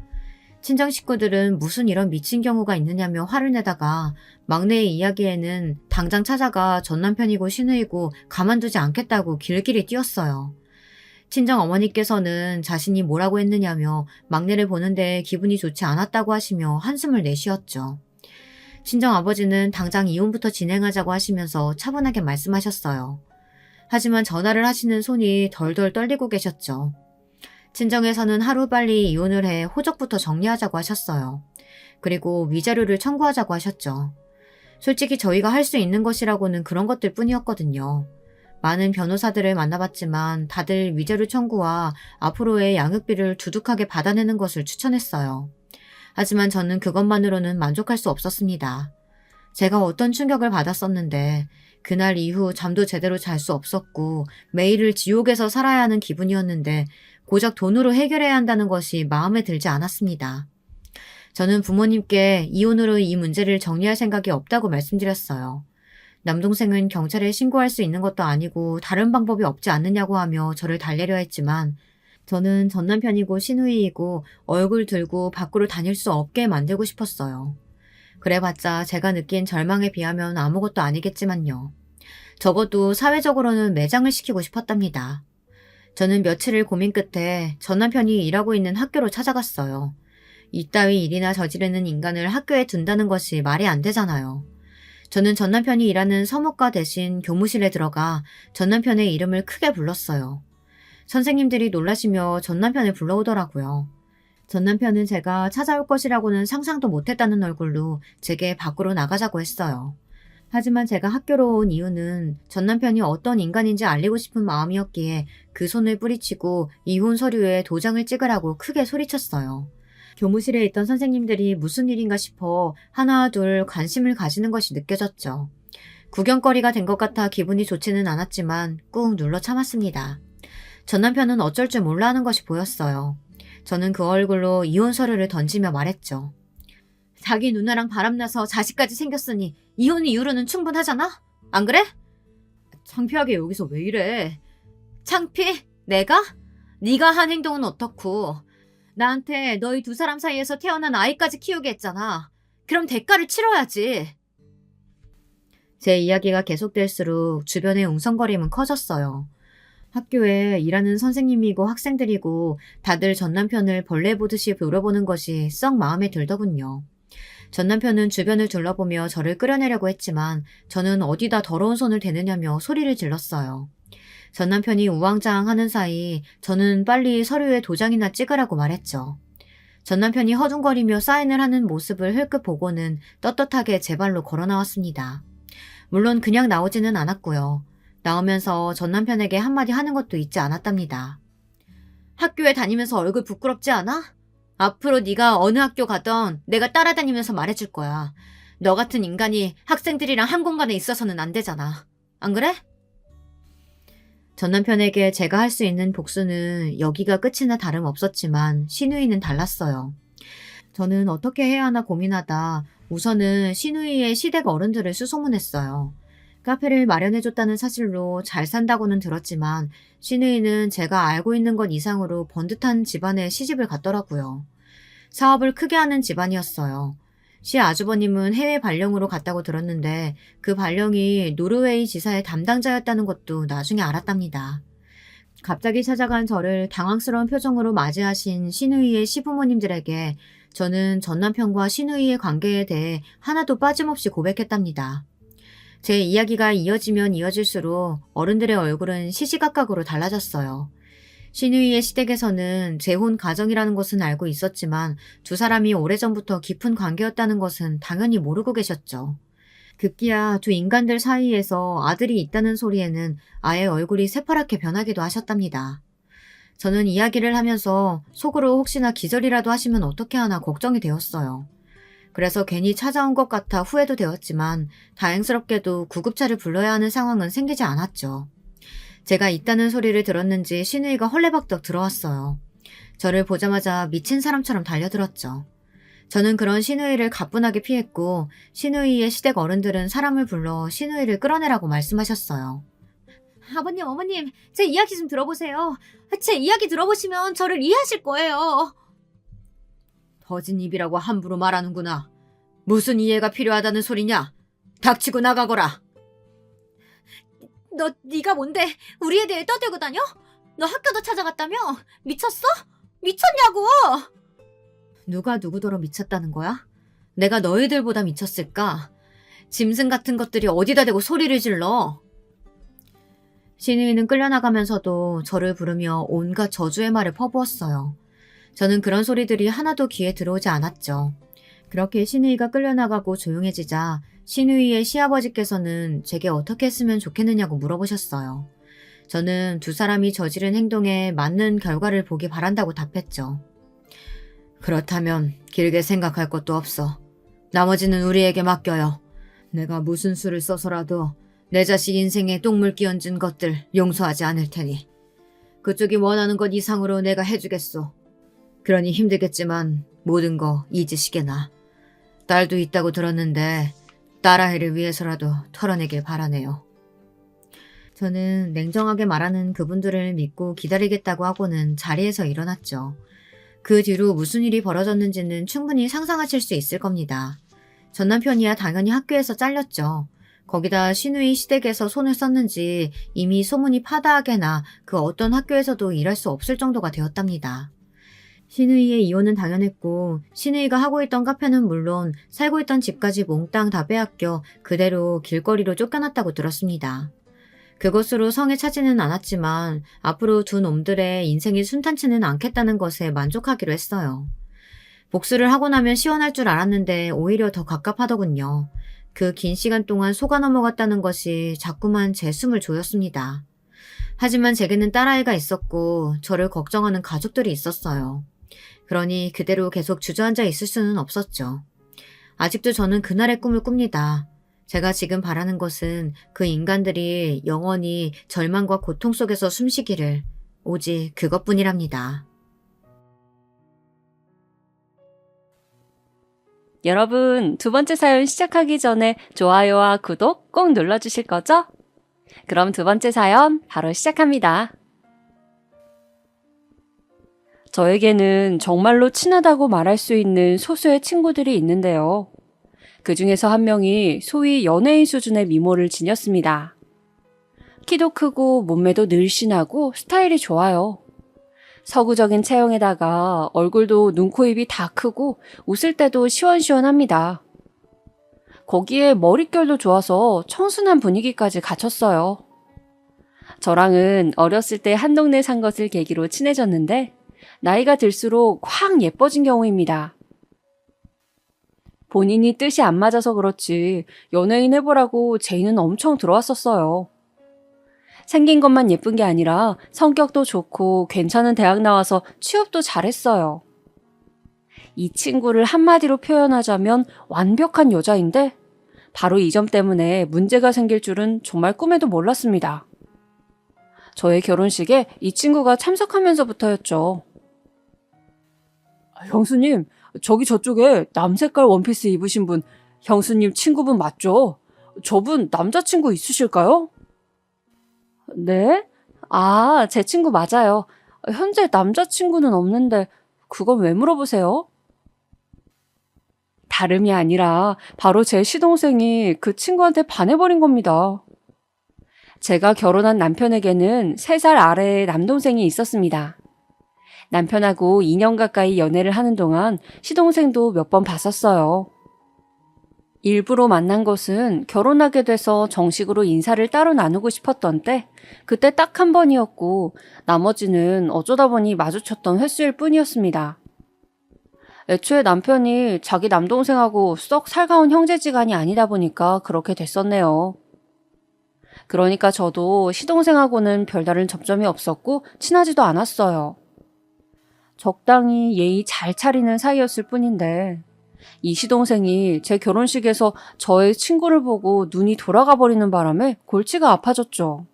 친정 식구들은 무슨 이런 미친 경우가 있느냐며 화를 내다가 막내의 이야기에는 당장 찾아가 전남편이고 시누이고 가만두지 않겠다고 길길이 뛰었어요. 친정 어머니께서는 자신이 뭐라고 했느냐며 막내를 보는데 기분이 좋지 않았다고 하시며 한숨을 내쉬었죠. 친정 아버지는 당장 이혼부터 진행하자고 하시면서 차분하게 말씀하셨어요. 하지만 전화를 하시는 손이 덜덜 떨리고 계셨죠. 친정에서는 하루빨리 이혼을 해 호적부터 정리하자고 하셨어요. 그리고 위자료를 청구하자고 하셨죠. 솔직히 저희가 할 수 있는 것이라고는 그런 것들 뿐이었거든요. 많은 변호사들을 만나봤지만 다들 위자료 청구와 앞으로의 양육비를 두둑하게 받아내는 것을 추천했어요. 하지만 저는 그것만으로는 만족할 수 없었습니다. 제가 어떤 충격을 받았었는데 그날 이후 잠도 제대로 잘 수 없었고 매일을 지옥에서 살아야 하는 기분이었는데 고작 돈으로 해결해야 한다는 것이 마음에 들지 않았습니다. 저는 부모님께 이혼으로 이 문제를 정리할 생각이 없다고 말씀드렸어요. 남동생은 경찰에 신고할 수 있는 것도 아니고 다른 방법이 없지 않느냐고 하며 저를 달래려 했지만 저는 전남편이고 시누이이고 얼굴 들고 밖으로 다닐 수 없게 만들고 싶었어요. 그래봤자 제가 느낀 절망에 비하면 아무것도 아니겠지만요. 적어도 사회적으로는 매장을 시키고 싶었답니다. 저는 며칠을 고민 끝에 전 남편이 일하고 있는 학교로 찾아갔어요. 이따위 일이나 저지르는 인간을 학교에 둔다는 것이 말이 안 되잖아요. 저는 전 남편이 일하는 서무과 대신 교무실에 들어가 전 남편의 이름을 크게 불렀어요. 선생님들이 놀라시며 전 남편을 불러오더라고요. 전 남편은 제가 찾아올 것이라고는 상상도 못했다는 얼굴로 제게 밖으로 나가자고 했어요. 하지만 제가 학교로 온 이유는 전 남편이 어떤 인간인지 알리고 싶은 마음이었기에 그 손을 뿌리치고 이혼 서류에 도장을 찍으라고 크게 소리쳤어요. 교무실에 있던 선생님들이 무슨 일인가 싶어 하나 둘 관심을 가지는 것이 느껴졌죠. 구경거리가 된 것 같아 기분이 좋지는 않았지만 꾹 눌러 참았습니다. 전 남편은 어쩔 줄 몰라 하는 것이 보였어요. 저는 그 얼굴로 이혼 서류를 던지며 말했죠. 자기 누나랑 바람나서 자식까지 생겼으니 이혼 이유로는 충분하잖아? 안 그래? 창피하게 여기서 왜 이래? 창피? 내가? 네가 한 행동은 어떻고? 나한테 너희 두 사람 사이에서 태어난 아이까지 키우게 했잖아. 그럼 대가를 치러야지. 제 이야기가 계속될수록 주변의 웅성거림은 커졌어요. 학교에 일하는 선생님이고 학생들이고 다들 전 남편을 벌레 보듯이 돌아보는 것이 썩 마음에 들더군요. 전 남편은 주변을 둘러보며 저를 끌어내려고 했지만 저는 어디다 더러운 손을 대느냐며 소리를 질렀어요. 전 남편이 우왕좌왕하는 사이 저는 빨리 서류에 도장이나 찍으라고 말했죠. 전 남편이 허둥거리며 사인을 하는 모습을 흘끗 보고는 떳떳하게 제 발로 걸어 나왔습니다. 물론 그냥 나오지는 않았고요. 나오면서 전 남편에게 한마디 하는 것도 잊지 않았답니다. 학교에 다니면서 얼굴 부끄럽지 않아? 앞으로 네가 어느 학교 가던 내가 따라다니면서 말해줄 거야. 너 같은 인간이 학생들이랑 한 공간에 있어서는 안 되잖아. 안 그래? 전 남편에게 제가 할 수 있는 복수는 여기가 끝이나 다름없었지만 시누이는 달랐어요. 저는 어떻게 해야 하나 고민하다 우선은 시누이의 시댁 어른들을 수소문했어요. 카페를 마련해줬다는 사실로 잘 산다고는 들었지만 시누이는 제가 알고 있는 것 이상으로 번듯한 집안에 시집을 갔더라고요. 사업을 크게 하는 집안이었어요. 시 아주버님은 해외 발령으로 갔다고 들었는데 그 발령이 노르웨이 지사의 담당자였다는 것도 나중에 알았답니다. 갑자기 찾아간 저를 당황스러운 표정으로 맞이하신 시누이의 시부모님들에게 저는 전 남편과 시누이의 관계에 대해 하나도 빠짐없이 고백했답니다. 제 이야기가 이어지면 이어질수록 어른들의 얼굴은 시시각각으로 달라졌어요. 시누이의 시댁에서는 재혼 가정이라는 것은 알고 있었지만 두 사람이 오래전부터 깊은 관계였다는 것은 당연히 모르고 계셨죠. 급기야 두 인간들 사이에서 아들이 있다는 소리에는 아예 얼굴이 새파랗게 변하기도 하셨답니다. 저는 이야기를 하면서 속으로 혹시나 기절이라도 하시면 어떻게 하나 걱정이 되었어요. 그래서 괜히 찾아온 것 같아 후회도 되었지만 다행스럽게도 구급차를 불러야 하는 상황은 생기지 않았죠. 제가 있다는 소리를 들었는지 시누이가 헐레벅떡 들어왔어요. 저를 보자마자 미친 사람처럼 달려들었죠. 저는 그런 시누이를 가뿐하게 피했고 시누이의 시댁 어른들은 사람을 불러 시누이를 끌어내라고 말씀하셨어요. 아버님, 어머님, 제 이야기 좀 들어보세요. 제 이야기 들어보시면 저를 이해하실 거예요. 터진 입이라고 함부로 말하는구나. 무슨 이해가 필요하다는 소리냐? 닥치고 나가거라. 네가 뭔데 우리에 대해 떠들고 다녀? 너 학교도 찾아갔다며? 미쳤어? 미쳤냐고! 누가 누구더러 미쳤다는 거야? 내가 너희들보다 미쳤을까? 짐승 같은 것들이 어디다 대고 소리를 질러? 시누이는 끌려나가면서도 저를 부르며 온갖 저주의 말을 퍼부었어요. 저는 그런 소리들이 하나도 귀에 들어오지 않았죠. 그렇게 시누이가 끌려나가고 조용해지자 시누이의 시아버지께서는 제게 어떻게 했으면 좋겠느냐고 물어보셨어요. 저는 두 사람이 저지른 행동에 맞는 결과를 보기 바란다고 답했죠. 그렇다면 길게 생각할 것도 없어. 나머지는 우리에게 맡겨요. 내가 무슨 수를 써서라도 내 자식 인생에 똥물 끼얹은 것들 용서하지 않을 테니 그쪽이 원하는 것 이상으로 내가 해주겠소. 그러니 힘들겠지만 모든 거 잊으시게나. 딸도 있다고 들었는데 딸아이를 위해서라도 털어내길 바라네요. 저는 냉정하게 말하는 그분들을 믿고 기다리겠다고 하고는 자리에서 일어났죠. 그 뒤로 무슨 일이 벌어졌는지는 충분히 상상하실 수 있을 겁니다. 전 남편이야 당연히 학교에서 잘렸죠. 거기다 신우이 시댁에서 손을 썼는지 이미 소문이 파다하게나 그 어떤 학교에서도 일할 수 없을 정도가 되었답니다. 신우이의 이혼은 당연했고 신우이가 하고 있던 카페는 물론 살고 있던 집까지 몽땅 다 빼앗겨 그대로 길거리로 쫓겨났다고 들었습니다. 그것으로 성에 차지는 않았지만 앞으로 두 놈들의 인생이 순탄치는 않겠다는 것에 만족하기로 했어요. 복수를 하고 나면 시원할 줄 알았는데 오히려 더 갑갑하더군요. 그 긴 시간 동안 속아 넘어갔다는 것이 자꾸만 제 숨을 조였습니다. 하지만 제게는 딸아이가 있었고 저를 걱정하는 가족들이 있었어요. 그러니 그대로 계속 주저앉아 있을 수는 없었죠. 아직도 저는 그날의 꿈을 꿉니다. 제가 지금 바라는 것은 그 인간들이 영원히 절망과 고통 속에서 숨쉬기를, 오직 그것뿐이랍니다. 여러분, 두 번째 사연 시작하기 전에 좋아요와 구독 꼭 눌러주실 거죠? 그럼 두 번째 사연 바로 시작합니다. 저에게는 정말로 친하다고 말할 수 있는 소수의 친구들이 있는데요. 그 중에서 한 명이 소위 연예인 수준의 미모를 지녔습니다. 키도 크고 몸매도 늘씬하고 스타일이 좋아요. 서구적인 체형에다가 얼굴도 눈, 코, 입이 다 크고 웃을 때도 시원시원합니다. 거기에 머릿결도 좋아서 청순한 분위기까지 갖췄어요. 저랑은 어렸을 때 한 동네 산 것을 계기로 친해졌는데 나이가 들수록 확 예뻐진 경우입니다. 본인이 뜻이 안 맞아서 그렇지 연예인 해보라고 제의는 엄청 들어왔었어요. 생긴 것만 예쁜 게 아니라 성격도 좋고 괜찮은 대학 나와서 취업도 잘했어요. 이 친구를 한마디로 표현하자면 완벽한 여자인데 바로 이 점 때문에 문제가 생길 줄은 정말 꿈에도 몰랐습니다. 저의 결혼식에 이 친구가 참석하면서부터였죠. 형수님, 저기 저쪽에 남색깔 원피스 입으신 분, 형수님 친구분 맞죠? 저분 남자친구 있으실까요? 네? 아, 제 친구 맞아요. 현재 남자친구는 없는데 그건 왜 물어보세요? 다름이 아니라 바로 제 시동생이 그 친구한테 반해버린 겁니다. 제가 결혼한 남편에게는 3살 아래의 남동생이 있었습니다. 남편하고 2년 가까이 연애를 하는 동안 시동생도 몇 번 봤었어요. 일부러 만난 것은 결혼하게 돼서 정식으로 인사를 따로 나누고 싶었던 때 그때 딱 한 번이었고 나머지는 어쩌다 보니 마주쳤던 횟수일 뿐이었습니다. 애초에 남편이 자기 남동생하고 썩 살가운 형제지간이 아니다 보니까 그렇게 됐었네요. 그러니까 저도 시동생하고는 별다른 접점이 없었고 친하지도 않았어요. 적당히 예의 잘 차리는 사이였을 뿐인데 이 시동생이 제 결혼식에서 저의 친구를 보고 눈이 돌아가 버리는 바람에 골치가 아파졌죠.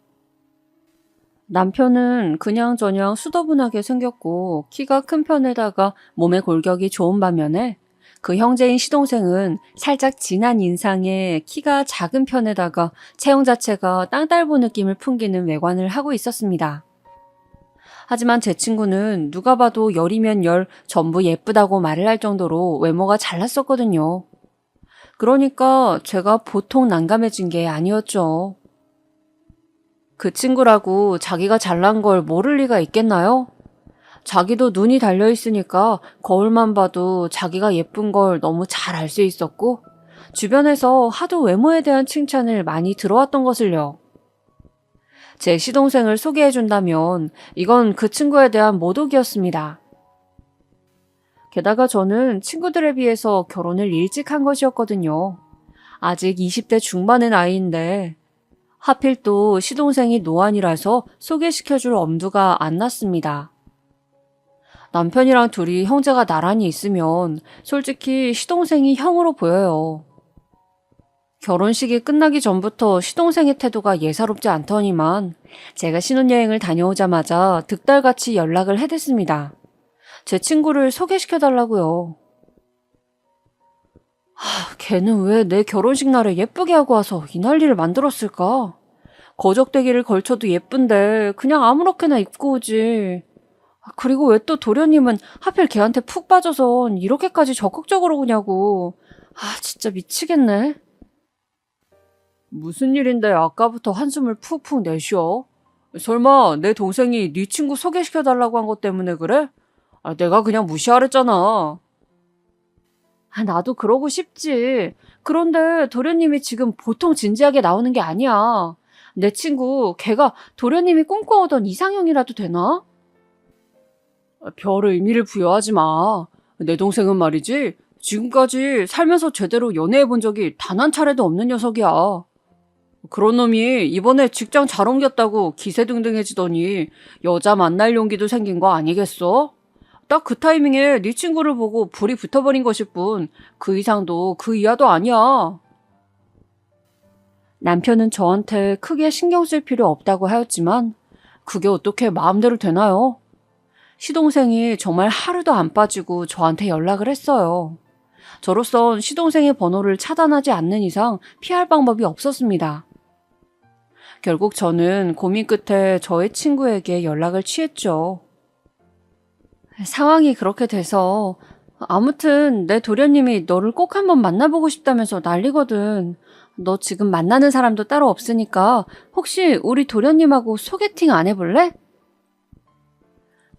남편은 그냥저냥 수더분하게 생겼고 키가 큰 편에다가 몸의 골격이 좋은 반면에 그 형제인 시동생은 살짝 진한 인상에 키가 작은 편에다가 체형 자체가 땅딸보 느낌을 풍기는 외관을 하고 있었습니다. 하지만 제 친구는 누가 봐도 열이면 열 전부 예쁘다고 말을 할 정도로 외모가 잘났었거든요. 그러니까 제가 보통 난감해진 게 아니었죠. 그 친구라고 자기가 잘난 걸 모를 리가 있겠나요? 자기도 눈이 달려있으니까 거울만 봐도 자기가 예쁜 걸 너무 잘 알 수 있었고 주변에서 하도 외모에 대한 칭찬을 많이 들어왔던 것을요. 제 시동생을 소개해준다면 이건 그 친구에 대한 모독이었습니다. 게다가 저는 친구들에 비해서 결혼을 일찍 한 것이었거든요. 아직 20대 중반의 나이인데 하필 또 시동생이 노안이라서 소개시켜줄 엄두가 안 났습니다. 남편이랑 둘이 형제가 나란히 있으면 솔직히 시동생이 형으로 보여요. 결혼식이 끝나기 전부터 시동생의 태도가 예사롭지 않더니만 제가 신혼여행을 다녀오자마자 득달같이 연락을 해댔습니다. 제 친구를 소개시켜달라고요. 걔는 왜 내 결혼식 날에 예쁘게 하고 와서 이 난리를 만들었을까? 거적대기를 걸쳐도 예쁜데 그냥 아무렇게나 입고 오지. 그리고 왜 또 도련님은 하필 걔한테 푹 빠져선 이렇게까지 적극적으로 오냐고. 진짜 미치겠네. 무슨 일인데 아까부터 한숨을 푹푹 내쉬어? 설마 내 동생이 네 친구 소개시켜달라고 한 것 때문에 그래? 내가 그냥 무시하랬잖아. 나도 그러고 싶지. 그런데 도련님이 지금 보통 진지하게 나오는 게 아니야. 내 친구, 걔가 도련님이 꿈꿔오던 이상형이라도 되나? 별 의미를 부여하지 마. 내 동생은 말이지, 지금까지 살면서 제대로 연애해본 적이 단 한 차례도 없는 녀석이야. 그런 놈이 이번에 직장 잘 옮겼다고 기세등등해지더니 여자 만날 용기도 생긴 거 아니겠어? 딱 그 타이밍에 네 친구를 보고 불이 붙어버린 것일 뿐 그 이상도 그 이하도 아니야. 남편은 저한테 크게 신경 쓸 필요 없다고 하였지만 그게 어떻게 마음대로 되나요? 시동생이 정말 하루도 안 빠지고 저한테 연락을 했어요. 저로선 시동생의 번호를 차단하지 않는 이상 피할 방법이 없었습니다. 결국 저는 고민 끝에 저의 친구에게 연락을 취했죠. 상황이 그렇게 돼서 아무튼 내 도련님이 너를 꼭 한번 만나보고 싶다면서 난리거든. 너 지금 만나는 사람도 따로 없으니까 혹시 우리 도련님하고 소개팅 안 해볼래?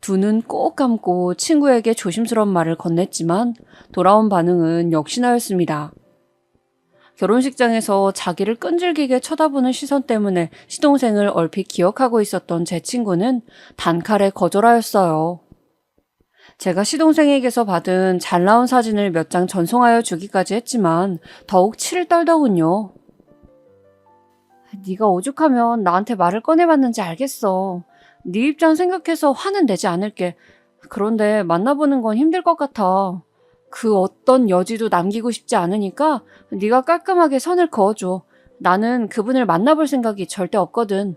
두 눈 꼭 감고 친구에게 조심스러운 말을 건넸지만 돌아온 반응은 역시나였습니다. 결혼식장에서 자기를 끈질기게 쳐다보는 시선 때문에 시동생을 얼핏 기억하고 있었던 제 친구는 단칼에 거절하였어요. 제가 시동생에게서 받은 잘 나온 사진을 몇 장 전송하여 주기까지 했지만 더욱 치를 떨더군요. 네가 오죽하면 나한테 말을 꺼내봤는지 알겠어. 네 입장 생각해서 화는 내지 않을게. 그런데 만나보는 건 힘들 것 같아. 그 어떤 여지도 남기고 싶지 않으니까 네가 깔끔하게 선을 그어줘. 나는 그분을 만나볼 생각이 절대 없거든.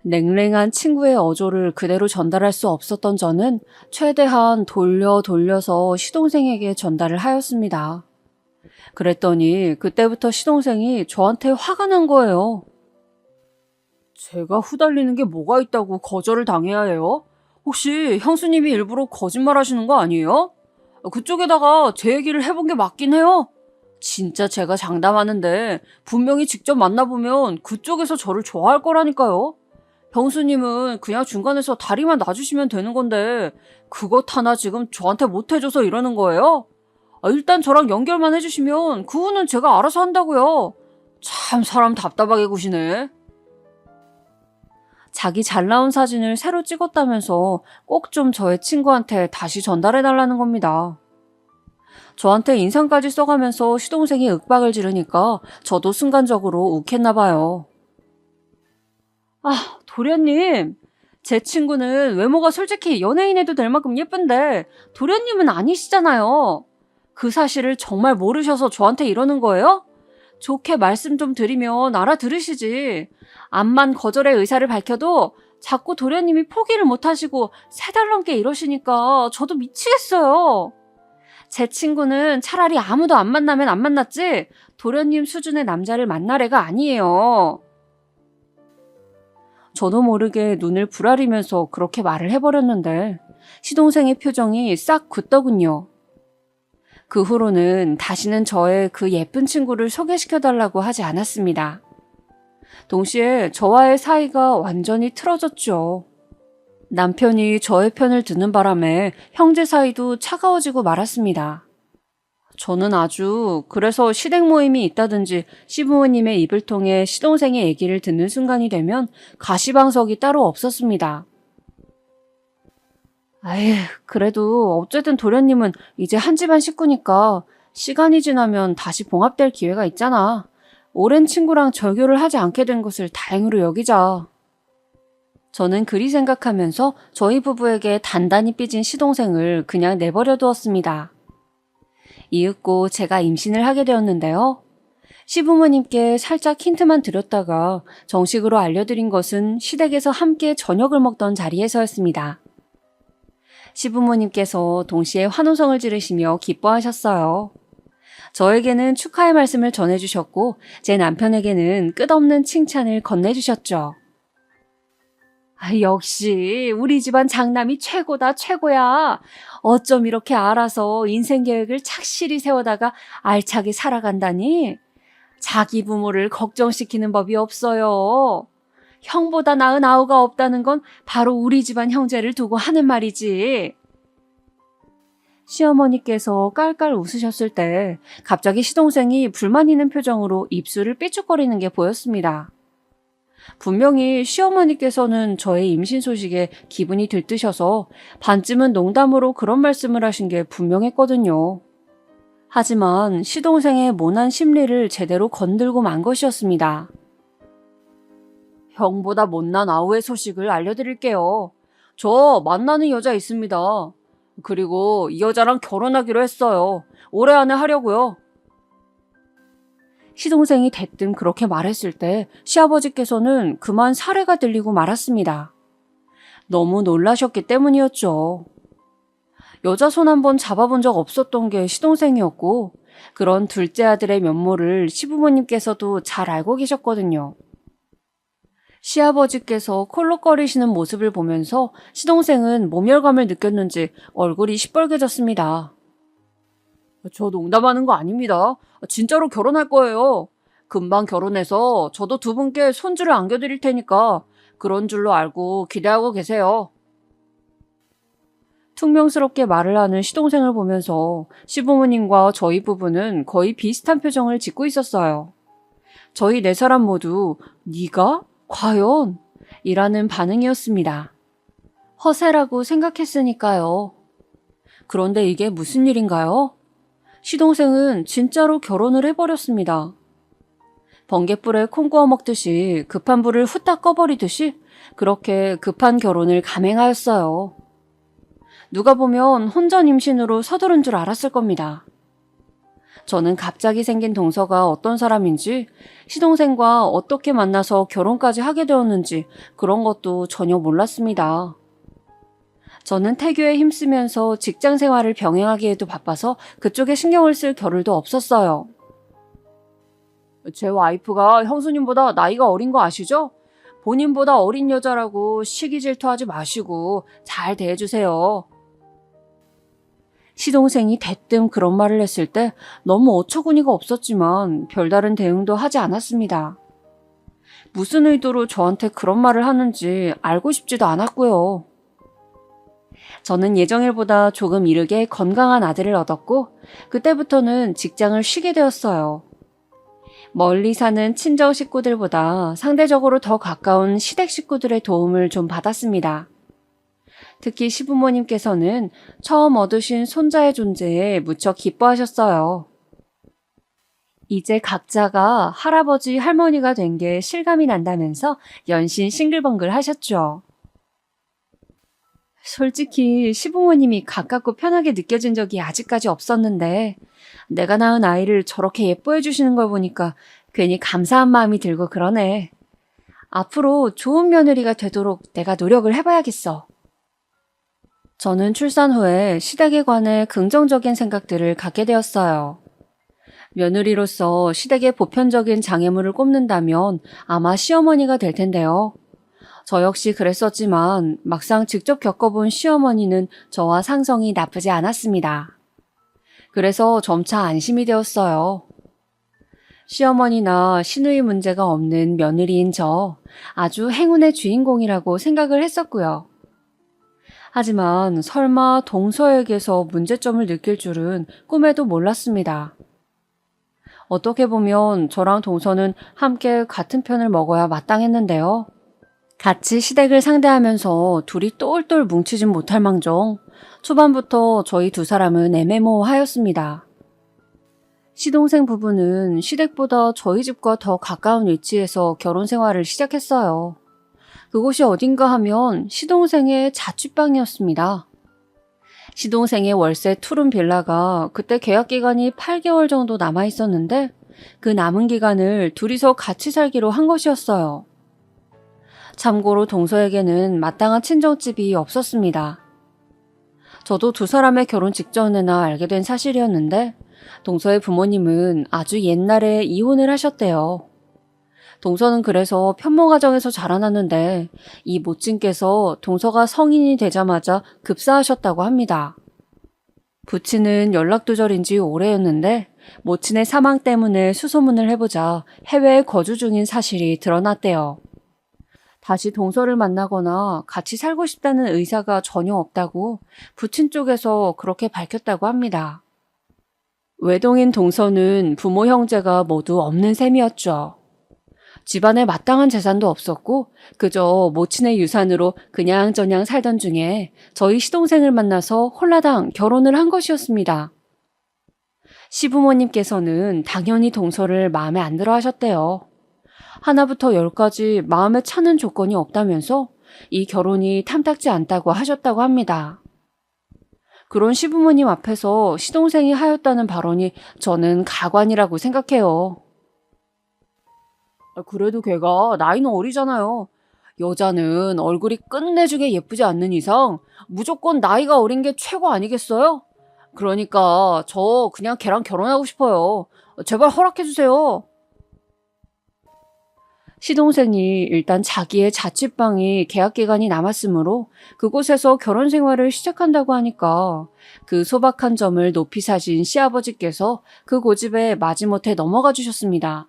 냉랭한 친구의 어조를 그대로 전달할 수 없었던 저는 최대한 돌려서 시동생에게 전달을 하였습니다. 그랬더니 그때부터 시동생이 저한테 화가 난 거예요. 제가 후달리는 게 뭐가 있다고 거절을 당해야 해요? 혹시 형수님이 일부러 거짓말 하시는 거 아니에요? 그쪽에다가 제 얘기를 해본 게 맞긴 해요. 진짜 제가 장담하는데 분명히 직접 만나보면 그쪽에서 저를 좋아할 거라니까요. 형수님은 그냥 중간에서 다리만 놔주시면 되는 건데 그것 하나 지금 저한테 못해줘서 이러는 거예요? 일단 저랑 연결만 해주시면 그 후는 제가 알아서 한다고요. 참 사람 답답하게 구시네. 자기 잘 나온 사진을 새로 찍었다면서 꼭 좀 저의 친구한테 다시 전달해달라는 겁니다. 저한테 인상까지 써가면서 시동생이 윽박을 지르니까 저도 순간적으로 욱했나 봐요. 도련님. 제 친구는 외모가 솔직히 연예인해도 될 만큼 예쁜데 도련님은 아니시잖아요. 그 사실을 정말 모르셔서 저한테 이러는 거예요? 좋게 말씀 좀 드리면 알아들으시지. 암만 거절의 의사를 밝혀도 자꾸 도련님이 포기를 못하시고 3달 넘게 이러시니까 저도 미치겠어요. 제 친구는 차라리 아무도 안 만나면 안 만났지 도련님 수준의 남자를 만날 애가 아니에요. 저도 모르게 눈을 부라리면서 그렇게 말을 해버렸는데 시동생의 표정이 싹 굳더군요. 그 후로는 다시는 저의 그 예쁜 친구를 소개시켜달라고 하지 않았습니다. 동시에 저와의 사이가 완전히 틀어졌죠. 남편이 저의 편을 드는 바람에 형제 사이도 차가워지고 말았습니다. 저는 그래서 시댁 모임이 있다든지 시부모님의 입을 통해 시동생의 얘기를 듣는 순간이 되면 가시방석이 따로 없었습니다. 그래도 어쨌든 도련님은 이제 한 집안 식구니까 시간이 지나면 다시 봉합될 기회가 있잖아. 오랜 친구랑 절교를 하지 않게 된 것을 다행으로 여기자. 저는 그리 생각하면서 저희 부부에게 단단히 삐진 시동생을 그냥 내버려 두었습니다. 이윽고 제가 임신을 하게 되었는데요. 시부모님께 살짝 힌트만 드렸다가 정식으로 알려드린 것은 시댁에서 함께 저녁을 먹던 자리에서였습니다. 시부모님께서 동시에 환호성을 지르시며 기뻐하셨어요. 저에게는 축하의 말씀을 전해주셨고 제 남편에게는 끝없는 칭찬을 건네주셨죠. 역시 우리 집안 장남이 최고다 최고야. 어쩜 이렇게 알아서 인생 계획을 착실히 세워다가 알차게 살아간다니. 자기 부모를 걱정시키는 법이 없어요. 형보다 나은 아우가 없다는 건 바로 우리 집안 형제를 두고 하는 말이지. 시어머니께서 깔깔 웃으셨을 때 갑자기 시동생이 불만 있는 표정으로 입술을 삐죽거리는 게 보였습니다. 분명히 시어머니께서는 저의 임신 소식에 기분이 들뜨셔서 반쯤은 농담으로 그런 말씀을 하신 게 분명했거든요. 하지만 시동생의 모난 심리를 제대로 건들고 만 것이었습니다. 형보다 못난 아우의 소식을 알려드릴게요. 저 만나는 여자 있습니다. 그리고 이 여자랑 결혼하기로 했어요. 올해 안에 하려고요. 시동생이 대뜸 그렇게 말했을 때 시아버지께서는 그만 사례가 들리고 말았습니다. 너무 놀라셨기 때문이었죠. 여자 손 한번 잡아본 적 없었던 게 시동생이었고 그런 둘째 아들의 면모를 시부모님께서도 잘 알고 계셨거든요. 시아버지께서 콜록거리시는 모습을 보면서 시동생은 모멸감을 느꼈는지 얼굴이 시뻘개졌습니다. 저 농담하는 거 아닙니다. 진짜로 결혼할 거예요. 금방 결혼해서 저도 두 분께 손주를 안겨드릴 테니까 그런 줄로 알고 기대하고 계세요. 퉁명스럽게 말을 하는 시동생을 보면서 시부모님과 저희 부부는 거의 비슷한 표정을 짓고 있었어요. 저희 네 사람 모두 네가? 과연? 이라는 반응이었습니다. 허세라고 생각했으니까요. 그런데 이게 무슨 일인가요? 시동생은 진짜로 결혼을 해버렸습니다. 번갯불에 콩 구워 먹듯이 급한 불을 후딱 꺼버리듯이 그렇게 급한 결혼을 감행하였어요. 누가 보면 혼전 임신으로 서두른 줄 알았을 겁니다. 저는 갑자기 생긴 동서가 어떤 사람인지, 시동생과 어떻게 만나서 결혼까지 하게 되었는지 그런 것도 전혀 몰랐습니다. 저는 태교에 힘쓰면서 직장 생활을 병행하기에도 바빠서 그쪽에 신경을 쓸 겨를도 없었어요. 제 와이프가 형수님보다 나이가 어린 거 아시죠? 본인보다 어린 여자라고 시기 질투하지 마시고 잘 대해주세요. 시동생이 대뜸 그런 말을 했을 때 너무 어처구니가 없었지만 별다른 대응도 하지 않았습니다. 무슨 의도로 저한테 그런 말을 하는지 알고 싶지도 않았고요. 저는 예정일보다 조금 이르게 건강한 아들을 얻었고 그때부터는 직장을 쉬게 되었어요. 멀리 사는 친정 식구들보다 상대적으로 더 가까운 시댁 식구들의 도움을 좀 받았습니다. 특히 시부모님께서는 처음 얻으신 손자의 존재에 무척 기뻐하셨어요. 이제 각자가 할아버지, 할머니가 된 게 실감이 난다면서 연신 싱글벙글 하셨죠. 솔직히 시부모님이 가깝고 편하게 느껴진 적이 아직까지 없었는데 내가 낳은 아이를 저렇게 예뻐해 주시는 걸 보니까 괜히 감사한 마음이 들고 그러네. 앞으로 좋은 며느리가 되도록 내가 노력을 해봐야겠어. 저는 출산 후에 시댁에 관해 긍정적인 생각들을 갖게 되었어요. 며느리로서 시댁의 보편적인 장애물을 꼽는다면 아마 시어머니가 될 텐데요. 저 역시 그랬었지만 막상 직접 겪어본 시어머니는 저와 상성이 나쁘지 않았습니다. 그래서 점차 안심이 되었어요. 시어머니나 시누이 문제가 없는 며느리인 저 아주 행운의 주인공이라고 생각을 했었고요. 하지만 설마 동서에게서 문제점을 느낄 줄은 꿈에도 몰랐습니다. 어떻게 보면 저랑 동서는 함께 같은 편을 먹어야 마땅했는데요. 같이 시댁을 상대하면서 둘이 똘똘 뭉치진 못할 망정 초반부터 저희 두 사람은 애매모호하였습니다. 시동생 부부는 시댁보다 저희 집과 더 가까운 위치에서 결혼 생활을 시작했어요. 그곳이 어딘가 하면 시동생의 자취방이었습니다. 시동생의 월세 투룸 빌라가 그때 계약 기간이 8개월 정도 남아 있었는데 그 남은 기간을 둘이서 같이 살기로 한 것이었어요. 참고로 동서에게는 마땅한 친정집이 없었습니다. 저도 두 사람의 결혼 직전에나 알게 된 사실이었는데 동서의 부모님은 아주 옛날에 이혼을 하셨대요. 동서는 그래서 편모 가정에서 자라났는데 이 모친께서 동서가 성인이 되자마자 급사하셨다고 합니다. 부친은 연락두절인 지 오래였는데 모친의 사망 때문에 수소문을 해보자 해외에 거주 중인 사실이 드러났대요. 다시 동서를 만나거나 같이 살고 싶다는 의사가 전혀 없다고 부친 쪽에서 그렇게 밝혔다고 합니다. 외동인 동서는 부모 형제가 모두 없는 셈이었죠. 집안에 마땅한 재산도 없었고 그저 모친의 유산으로 그냥저냥 살던 중에 저희 시동생을 만나서 홀라당 결혼을 한 것이었습니다. 시부모님께서는 당연히 동서를 마음에 안 들어 하셨대요. 하나부터 열까지 마음에 차는 조건이 없다면서 이 결혼이 탐탁지 않다고 하셨다고 합니다. 그런 시부모님 앞에서 시동생이 하였다는 발언이 저는 가관이라고 생각해요. 그래도 걔가 나이는 어리잖아요. 여자는 얼굴이 끝내주게 예쁘지 않는 이상 무조건 나이가 어린 게 최고 아니겠어요? 그러니까 저 그냥 걔랑 결혼하고 싶어요. 제발 허락해주세요. 시동생이 일단 자기의 자취방이 계약 기간이 남았으므로 그곳에서 결혼 생활을 시작한다고 하니까 그 소박한 점을 높이 사신 시아버지께서 그 고집에 마지못해 넘어가 주셨습니다.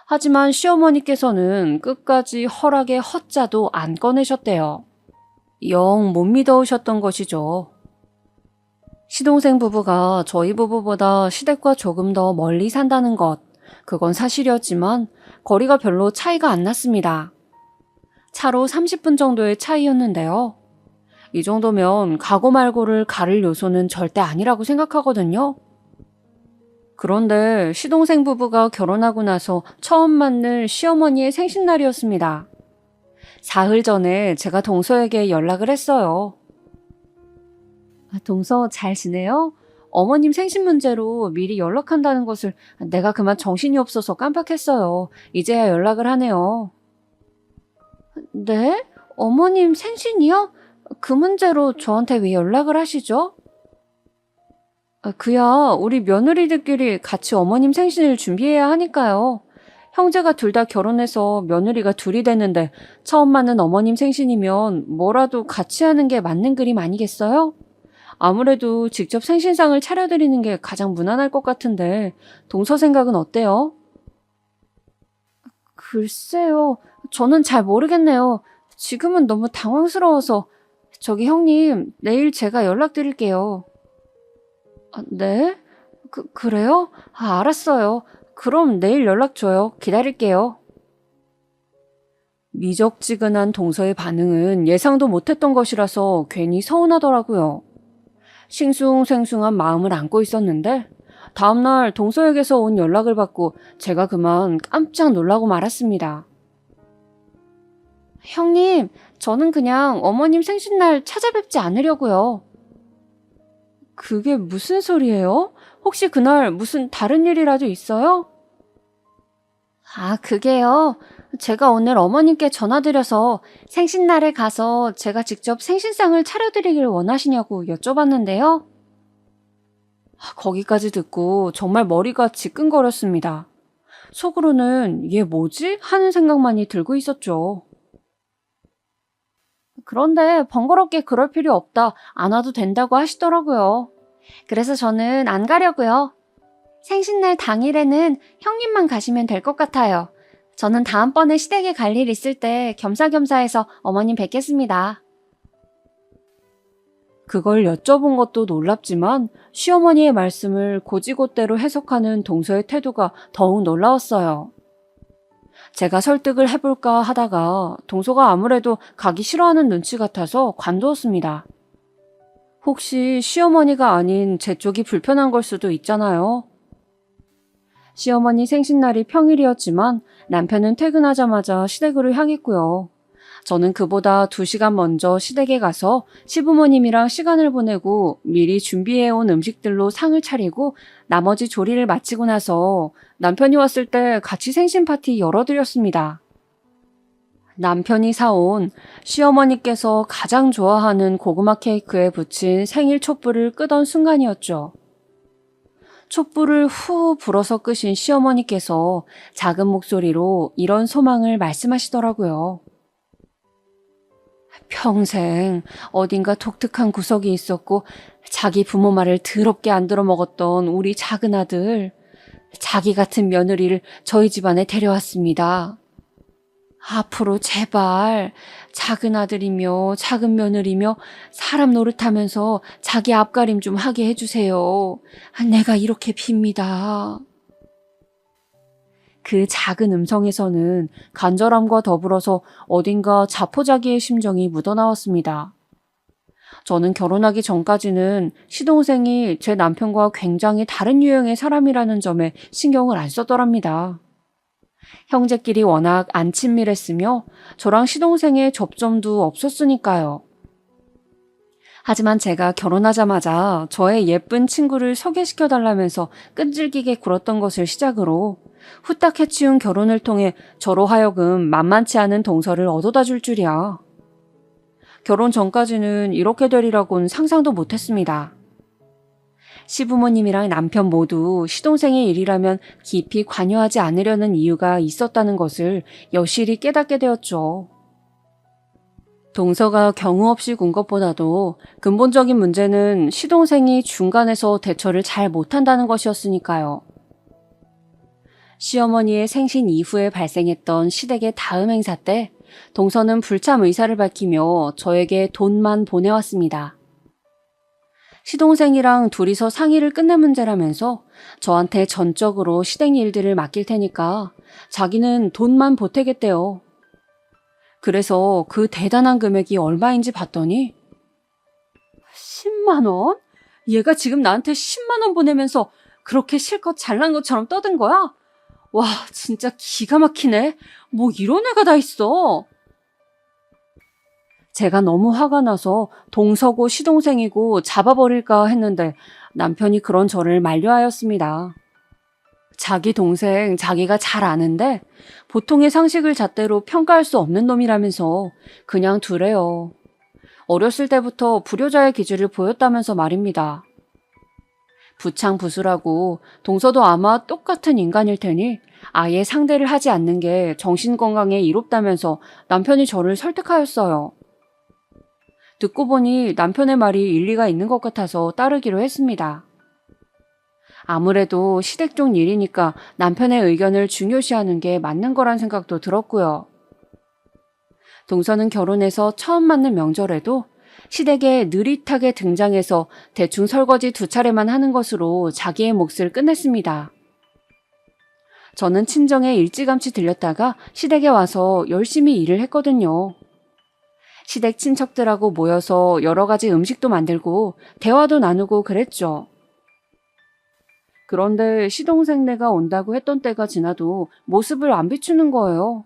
하지만 시어머니께서는 끝까지 허락의 허자도 안 꺼내셨대요. 영 못 믿어오셨던 것이죠. 시동생 부부가 저희 부부보다 시댁과 조금 더 멀리 산다는 것, 그건 사실이었지만 거리가 별로 차이가 안 났습니다. 차로 30분 정도의 차이였는데요. 이 정도면 가고 말고를 가를 요소는 절대 아니라고 생각하거든요. 그런데 시동생 부부가 결혼하고 나서 처음 맞는 시어머니의 생신날이었습니다. 사흘 전에 제가 동서에게 연락을 했어요. 동서 잘 지내요? 어머님 생신 문제로 미리 연락한다는 것을 내가 그만 정신이 없어서 깜빡했어요. 이제야 연락을 하네요. 네? 어머님 생신이요? 그 문제로 저한테 왜 연락을 하시죠? 그야 우리 며느리들끼리 같이 어머님 생신을 준비해야 하니까요. 형제가 둘 다 결혼해서 며느리가 둘이 됐는데 처음 맞는 어머님 생신이면 뭐라도 같이 하는 게 맞는 그림 아니겠어요? 아무래도 직접 생신상을 차려드리는 게 가장 무난할 것 같은데 동서 생각은 어때요? 글쎄요. 저는 잘 모르겠네요. 지금은 너무 당황스러워서. 저기 형님, 내일 제가 연락드릴게요. 네? 그래요? 알았어요. 그럼 내일 연락 줘요. 기다릴게요. 미적지근한 동서의 반응은 예상도 못했던 것이라서 괜히 서운하더라고요. 싱숭생숭한 마음을 안고 있었는데 다음날 동서에게서 온 연락을 받고 제가 그만 깜짝 놀라고 말았습니다. 형님, 저는 그냥 어머님 생신날 찾아뵙지 않으려고요. 그게 무슨 소리예요? 혹시 그날 무슨 다른 일이라도 있어요? 그게요. 제가 오늘 어머님께 전화드려서 생신날에 가서 제가 직접 생신상을 차려드리길 원하시냐고 여쭤봤는데요. 거기까지 듣고 정말 머리가 지끈거렸습니다. 속으로는 얘 뭐지? 하는 생각만이 들고 있었죠. 그런데 번거롭게 그럴 필요 없다. 안 와도 된다고 하시더라고요. 그래서 저는 안 가려고요. 생신날 당일에는 형님만 가시면 될 것 같아요. 저는 다음번에 시댁에 갈 일 있을 때 겸사겸사해서 어머님 뵙겠습니다. 그걸 여쭤본 것도 놀랍지만 시어머니의 말씀을 곧이곧대로 해석하는 동서의 태도가 더욱 놀라웠어요. 제가 설득을 해볼까 하다가 동서가 아무래도 가기 싫어하는 눈치 같아서 관두었습니다. 혹시 시어머니가 아닌 제 쪽이 불편한 걸 수도 있잖아요. 시어머니 생신날이 평일이었지만 남편은 퇴근하자마자 시댁으로 향했고요. 저는 그보다 2시간 먼저 시댁에 가서 시부모님이랑 시간을 보내고 미리 준비해온 음식들로 상을 차리고 나머지 조리를 마치고 나서 남편이 왔을 때 같이 생신 파티 열어드렸습니다. 남편이 사온 시어머니께서 가장 좋아하는 고구마 케이크에 붙인 생일 촛불을 끄던 순간이었죠. 촛불을 후 불어서 끄신 시어머니께서 작은 목소리로 이런 소망을 말씀하시더라고요. 평생 어딘가 독특한 구석이 있었고 자기 부모 말을 더럽게 안 들어먹었던 우리 작은 아들, 자기 같은 며느리를 저희 집안에 데려왔습니다. 앞으로 제발 작은 아들이며 작은 며느리며 사람 노릇하면서 자기 앞가림 좀 하게 해주세요. 내가 이렇게 빕니다. 그 작은 음성에서는 간절함과 더불어서 어딘가 자포자기의 심정이 묻어나왔습니다. 저는 결혼하기 전까지는 시동생이 제 남편과 굉장히 다른 유형의 사람이라는 점에 신경을 안 썼더랍니다. 형제끼리 워낙 안 친밀했으며 저랑 시동생의 접점도 없었으니까요. 하지만 제가 결혼하자마자 저의 예쁜 친구를 소개시켜달라면서 끈질기게 굴었던 것을 시작으로 후딱 해치운 결혼을 통해 저로 하여금 만만치 않은 동서를 얻어다 줄 줄이야. 결혼 전까지는 이렇게 되리라고는 상상도 못했습니다. 시부모님이랑 남편 모두 시동생의 일이라면 깊이 관여하지 않으려는 이유가 있었다는 것을 여실히 깨닫게 되었죠. 동서가 경우 없이 군 것보다도 근본적인 문제는 시동생이 중간에서 대처를 잘 못한다는 것이었으니까요. 시어머니의 생신 이후에 발생했던 시댁의 다음 행사 때 동서는 불참 의사를 밝히며 저에게 돈만 보내왔습니다. 시동생이랑 둘이서 상의를 끝낸 문제라면서 저한테 전적으로 시댁 일들을 맡길 테니까 자기는 돈만 보태겠대요. 그래서 그 대단한 금액이 얼마인지 봤더니 10만 원? 얘가 지금 나한테 10만 원 보내면서 그렇게 실컷 잘난 것처럼 떠든 거야? 와, 진짜 기가 막히네. 뭐 이런 애가 다 있어. 제가 너무 화가 나서 동서고 시동생이고 잡아버릴까 했는데 남편이 그런 저를 만류하였습니다. 자기 동생 자기가 잘 아는데 보통의 상식을 잣대로 평가할 수 없는 놈이라면서 그냥 두래요. 어렸을 때부터 불효자의 기질을 보였다면서 말입니다. 부창부수라고 동서도 아마 똑같은 인간일 테니 아예 상대를 하지 않는 게 정신건강에 이롭다면서 남편이 저를 설득하였어요. 듣고 보니 남편의 말이 일리가 있는 것 같아서 따르기로 했습니다. 아무래도 시댁 쪽 일이니까 남편의 의견을 중요시하는 게 맞는 거란 생각도 들었고요. 동서는 결혼해서 처음 맞는 명절에도 시댁에 느릿하게 등장해서 대충 설거지 2차례만 하는 것으로 자기의 몫을 끝냈습니다. 저는 친정에 일찌감치 들렸다가 시댁에 와서 열심히 일을 했거든요. 시댁 친척들하고 모여서 여러 가지 음식도 만들고 대화도 나누고 그랬죠. 그런데 시동생네가 온다고 했던 때가 지나도 모습을 안 비추는 거예요.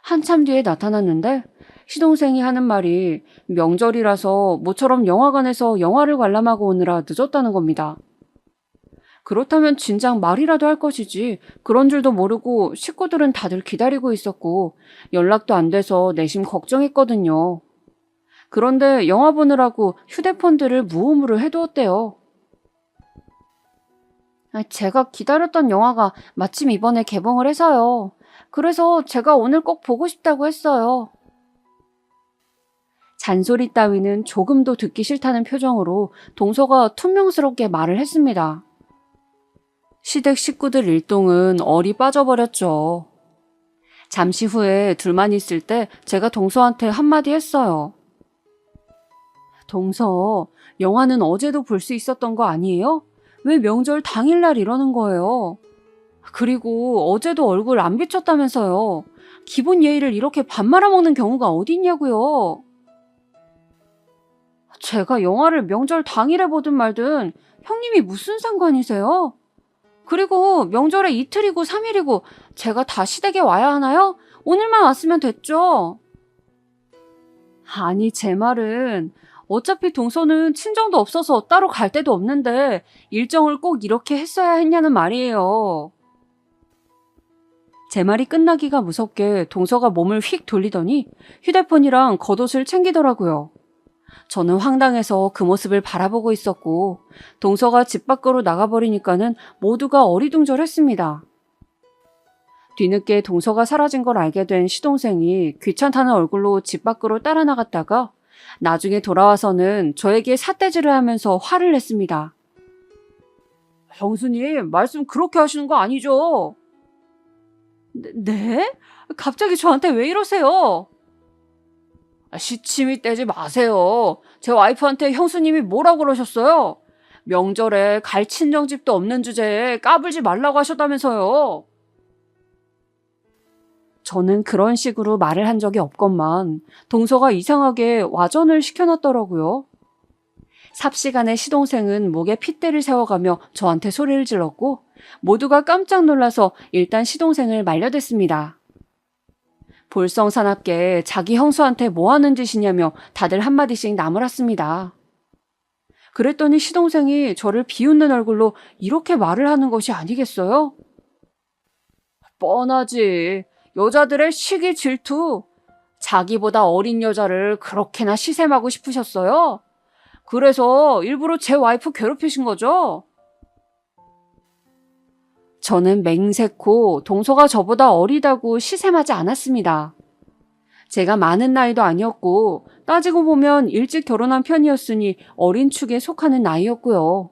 한참 뒤에 나타났는데 시동생이 하는 말이 명절이라서 모처럼 영화관에서 영화를 관람하고 오느라 늦었다는 겁니다. 그렇다면 진작 말이라도 할 것이지 그런 줄도 모르고 식구들은 다들 기다리고 있었고 연락도 안 돼서 내심 걱정했거든요. 그런데 영화 보느라고 휴대폰들을 무음으로 해두었대요. 제가 기다렸던 영화가 마침 이번에 개봉을 해서요. 그래서 제가 오늘 꼭 보고 싶다고 했어요. 잔소리 따위는 조금도 듣기 싫다는 표정으로 동서가 퉁명스럽게 말을 했습니다. 시댁 식구들 일동은 얼이 빠져버렸죠. 잠시 후에 둘만 있을 때 제가 동서한테 한마디 했어요. 동서, 영화는 어제도 볼 수 있었던 거 아니에요? 왜 명절 당일날 이러는 거예요? 그리고 어제도 얼굴 안 비쳤다면서요. 기본 예의를 이렇게 밥 말아먹는 경우가 어디 있냐고요. 제가 영화를 명절 당일에 보든 말든 형님이 무슨 상관이세요? 그리고 명절에 이틀이고 3일이고 제가 다 시댁에 와야 하나요? 오늘만 왔으면 됐죠. 아니, 제 말은 어차피 동서는 친정도 없어서 따로 갈 데도 없는데 일정을 꼭 이렇게 했어야 했냐는 말이에요. 제 말이 끝나기가 무섭게 동서가 몸을 휙 돌리더니 휴대폰이랑 겉옷을 챙기더라고요. 저는 황당해서 그 모습을 바라보고 있었고 동서가 집 밖으로 나가버리니까는 모두가 어리둥절했습니다. 뒤늦게 동서가 사라진 걸 알게 된 시동생이 귀찮다는 얼굴로 집 밖으로 따라 나갔다가 나중에 돌아와서는 저에게 삿대질을 하면서 화를 냈습니다. 형수님, 말씀 그렇게 하시는 거 아니죠? 네? 갑자기 저한테 왜 이러세요? 시침이 떼지 마세요. 제 와이프한테 형수님이 뭐라고 그러셨어요? 명절에 갈 친정집도 없는 주제에 까불지 말라고 하셨다면서요. 저는 그런 식으로 말을 한 적이 없건만 동서가 이상하게 와전을 시켜놨더라고요. 삽시간에 시동생은 목에 핏대를 세워가며 저한테 소리를 질렀고 모두가 깜짝 놀라서 일단 시동생을 말려댔습니다. 볼썽사납게 자기 형수한테 뭐 하는 짓이냐며 다들 한마디씩 나무랐습니다. 그랬더니 시동생이 저를 비웃는 얼굴로 이렇게 말을 하는 것이 아니겠어요? 뻔하지. 여자들의 시기 질투. 자기보다 어린 여자를 그렇게나 시샘하고 싶으셨어요? 그래서 일부러 제 와이프 괴롭히신 거죠? 저는 맹세코 동서가 저보다 어리다고 시샘하지 않았습니다. 제가 많은 나이도 아니었고 따지고 보면 일찍 결혼한 편이었으니 어린 축에 속하는 나이였고요.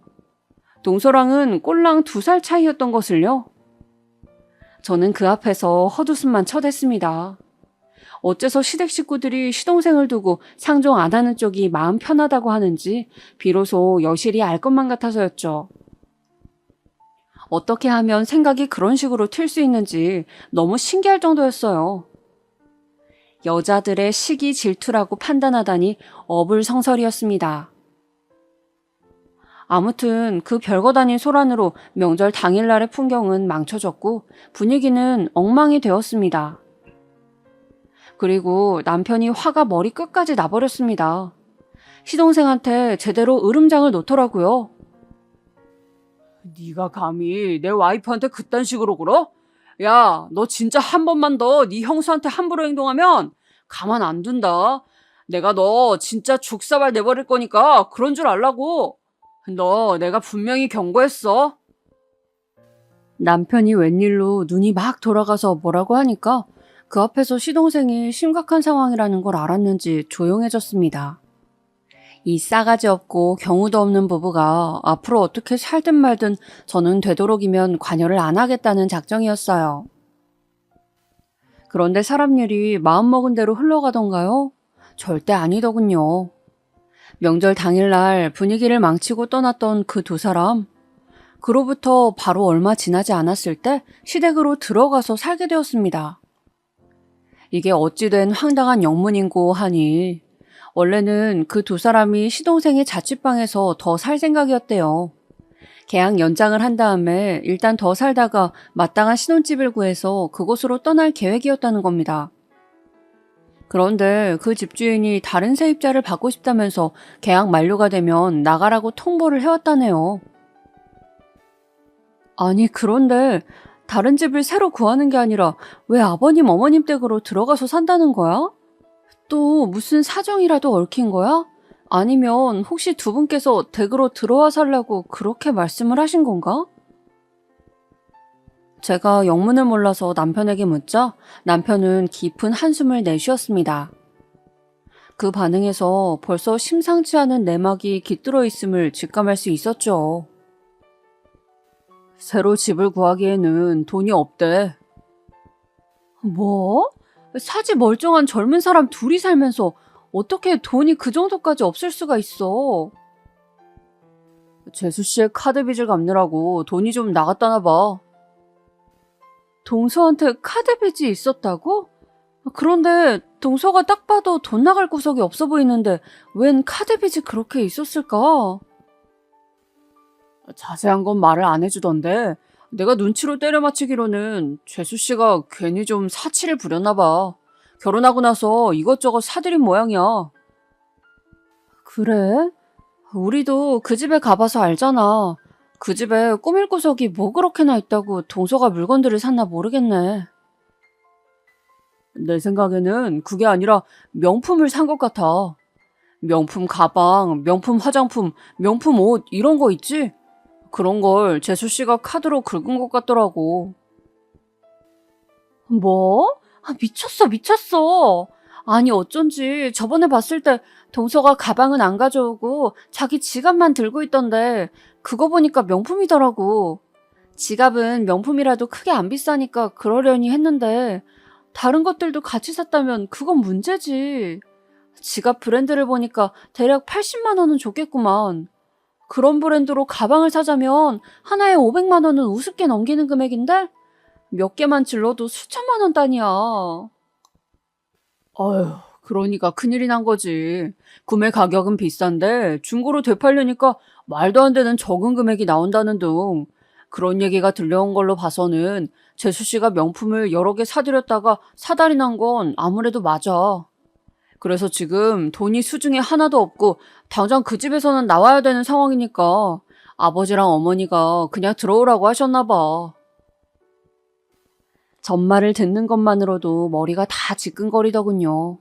동서랑은 꼴랑 2살 차이였던 것을요. 저는 그 앞에서 헛웃음만 쳐댔습니다. 어째서 시댁 식구들이 시동생을 두고 상종 안 하는 쪽이 마음 편하다고 하는지 비로소 여실히 알 것만 같아서였죠. 어떻게 하면 생각이 그런 식으로 튈 수 있는지 너무 신기할 정도였어요. 여자들의 시기 질투라고 판단하다니 어불성설이었습니다. 아무튼 그 별것 아닌 소란으로 명절 당일날의 풍경은 망쳐졌고 분위기는 엉망이 되었습니다. 그리고 남편이 화가 머리 끝까지 나버렸습니다. 시동생한테 제대로 으름장을 놓더라고요. 네가 감히 내 와이프한테 그딴 식으로 굴어? 야, 너 진짜 한 번만 더 네 형수한테 함부로 행동하면 가만 안 둔다. 내가 너 진짜 죽사발 내버릴 거니까 그런 줄 알라고. 너 내가 분명히 경고했어. 남편이 웬일로 눈이 막 돌아가서 뭐라고 하니까 그 앞에서 시동생이 심각한 상황이라는 걸 알았는지 조용해졌습니다. 이 싸가지 없고 경우도 없는 부부가 앞으로 어떻게 살든 말든 저는 되도록이면 관여를 안 하겠다는 작정이었어요. 그런데 사람 일이 마음먹은 대로 흘러가던가요? 절대 아니더군요. 명절 당일날 분위기를 망치고 떠났던 그 2사람. 그로부터 바로 얼마 지나지 않았을 때 시댁으로 들어가서 살게 되었습니다. 이게 어찌된 황당한 영문인고 하니 원래는 그 2사람이 시동생의 자취방에서 더 살 생각이었대요. 계약 연장을 한 다음에 일단 더 살다가 마땅한 신혼집을 구해서 그곳으로 떠날 계획이었다는 겁니다. 그런데 그 집주인이 다른 세입자를 받고 싶다면서 계약 만료가 되면 나가라고 통보를 해왔다네요. 아니 그런데 다른 집을 새로 구하는 게 아니라 왜 아버님 어머님 댁으로 들어가서 산다는 거야? 또 무슨 사정이라도 얽힌 거야? 아니면 혹시 2분께서 댁으로 들어와 살라고 그렇게 말씀을 하신 건가? 제가 영문을 몰라서 남편에게 묻자 남편은 깊은 한숨을 내쉬었습니다. 그 반응에서 벌써 심상치 않은 내막이 깃들어 있음을 직감할 수 있었죠. 새로 집을 구하기에는 돈이 없대. 뭐? 사지 멀쩡한 젊은 사람 둘이 살면서 어떻게 돈이 그 정도까지 없을 수가 있어? 재수 씨의 카드 빚을 갚느라고 돈이 좀 나갔다나 봐. 동서한테 카드 빚이 있었다고? 그런데 동서가 딱 봐도 돈 나갈 구석이 없어 보이는데 웬 카드 빚이 그렇게 있었을까? 자세한 건 말을 안 해주던데 내가 눈치로 때려 맞히기로는 재수 씨가 괜히 좀 사치를 부렸나 봐. 결혼하고 나서 이것저것 사들인 모양이야. 그래? 우리도 그 집에 가봐서 알잖아. 그 집에 꾸밀 구석이 뭐 그렇게나 있다고 동서가 물건들을 샀나 모르겠네. 내 생각에는 그게 아니라 명품을 산 것 같아. 명품 가방, 명품 화장품, 명품 옷 이런 거 있지? 그런 걸 재수 씨가 카드로 긁은 것 같더라고. 뭐? 미쳤어, 미쳤어. 아니, 어쩐지 저번에 봤을 때 동서가 가방은 안 가져오고 자기 지갑만 들고 있던데 그거 보니까 명품이더라고. 지갑은 명품이라도 크게 안 비싸니까 그러려니 했는데 다른 것들도 같이 샀다면 그건 문제지. 지갑 브랜드를 보니까 대략 80만 원은 줬겠구만. 그런 브랜드로 가방을 사자면 하나에 500만 원은 우습게 넘기는 금액인데 몇 개만 질러도 수천만 원 단위야. 어휴, 그러니까 큰일이 난 거지. 구매 가격은 비싼데 중고로 되팔려니까 말도 안 되는 적은 금액이 나온다는 등 그런 얘기가 들려온 걸로 봐서는 재수 씨가 명품을 여러 개 사들였다가 사달이 난 건 아무래도 맞아. 그래서 지금 돈이 수중에 하나도 없고 당장 그 집에서는 나와야 되는 상황이니까 아버지랑 어머니가 그냥 들어오라고 하셨나 봐. 전말을 듣는 것만으로도 머리가 다 지끈거리더군요.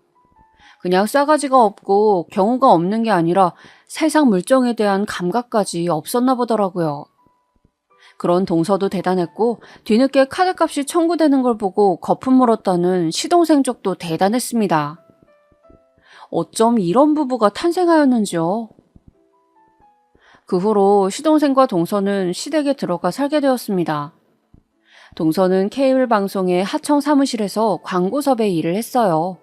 그냥 싸가지가 없고 경우가 없는 게 아니라 세상 물정에 대한 감각까지 없었나 보더라고요. 그런 동서도 대단했고 뒤늦게 카드값이 청구되는 걸 보고 거품 물었다는 시동생 쪽도 대단했습니다. 어쩜 이런 부부가 탄생하였는지요. 그 후로 시동생과 동서는 시댁에 들어가 살게 되었습니다. 동서는 케이블 방송의 하청 사무실에서 광고섭외 일을 했어요.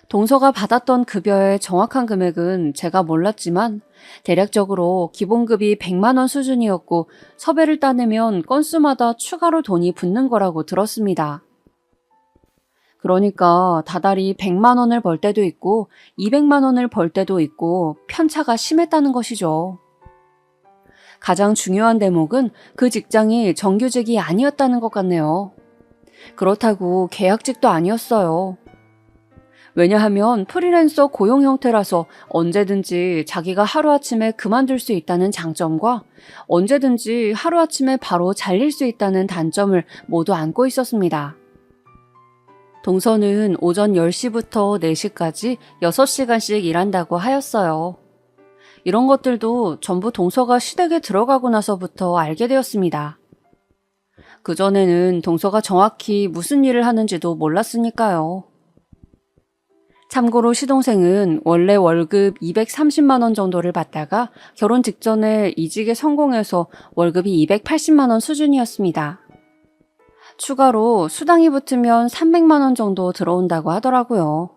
동서가 받았던 급여의 정확한 금액은 제가 몰랐지만 대략적으로 기본급이 100만 원 수준이었고 섭외를 따내면 건수마다 추가로 돈이 붙는 거라고 들었습니다. 그러니까 다달이 100만 원을 벌 때도 있고 200만 원을 벌 때도 있고 편차가 심했다는 것이죠. 가장 중요한 대목은 그 직장이 정규직이 아니었다는 것 같네요. 그렇다고 계약직도 아니었어요. 왜냐하면 프리랜서 고용 형태라서 언제든지 자기가 하루아침에 그만둘 수 있다는 장점과 언제든지 하루아침에 바로 잘릴 수 있다는 단점을 모두 안고 있었습니다. 동서는 오전 10시부터 4시까지 6시간씩 일한다고 하였어요. 이런 것들도 전부 동서가 시댁에 들어가고 나서부터 알게 되었습니다. 그전에는 동서가 정확히 무슨 일을 하는지도 몰랐으니까요. 참고로 시동생은 원래 월급 230만 원 정도를 받다가 결혼 직전에 이직에 성공해서 월급이 280만 원 수준이었습니다. 추가로 수당이 붙으면 300만 원 정도 들어온다고 하더라고요.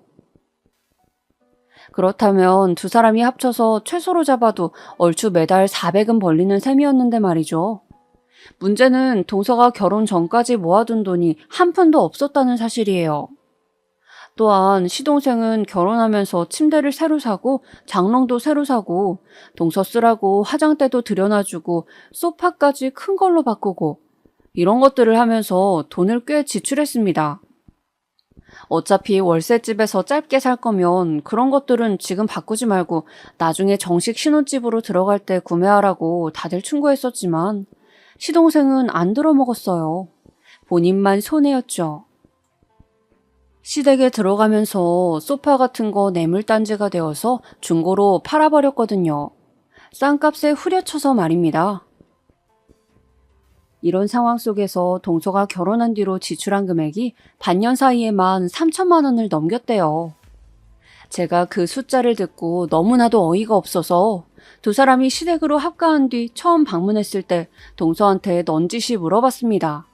그렇다면 두 사람이 합쳐서 최소로 잡아도 얼추 매달 400은 벌리는 셈이었는데 말이죠. 문제는 동서가 결혼 전까지 모아둔 돈이 한 푼도 없었다는 사실이에요. 또한 시동생은 결혼하면서 침대를 새로 사고 장롱도 새로 사고 동서 쓰라고 화장대도 들여놔주고 소파까지 큰 걸로 바꾸고 이런 것들을 하면서 돈을 꽤 지출했습니다. 어차피 월세집에서 짧게 살 거면 그런 것들은 지금 바꾸지 말고 나중에 정식 신혼집으로 들어갈 때 구매하라고 다들 충고했었지만 시동생은 안 들어먹었어요. 본인만 손해였죠. 시댁에 들어가면서 소파 같은 거 뇌물단지가 되어서 중고로 팔아버렸거든요. 싼 값에 후려쳐서 말입니다. 이런 상황 속에서 동서가 결혼한 뒤로 지출한 금액이 반년 사이에만 3천만 원을 넘겼대요. 제가 그 숫자를 듣고 너무나도 어이가 없어서 두 사람이 시댁으로 합가한 뒤 처음 방문했을 때 동서한테 넌지시 물어봤습니다.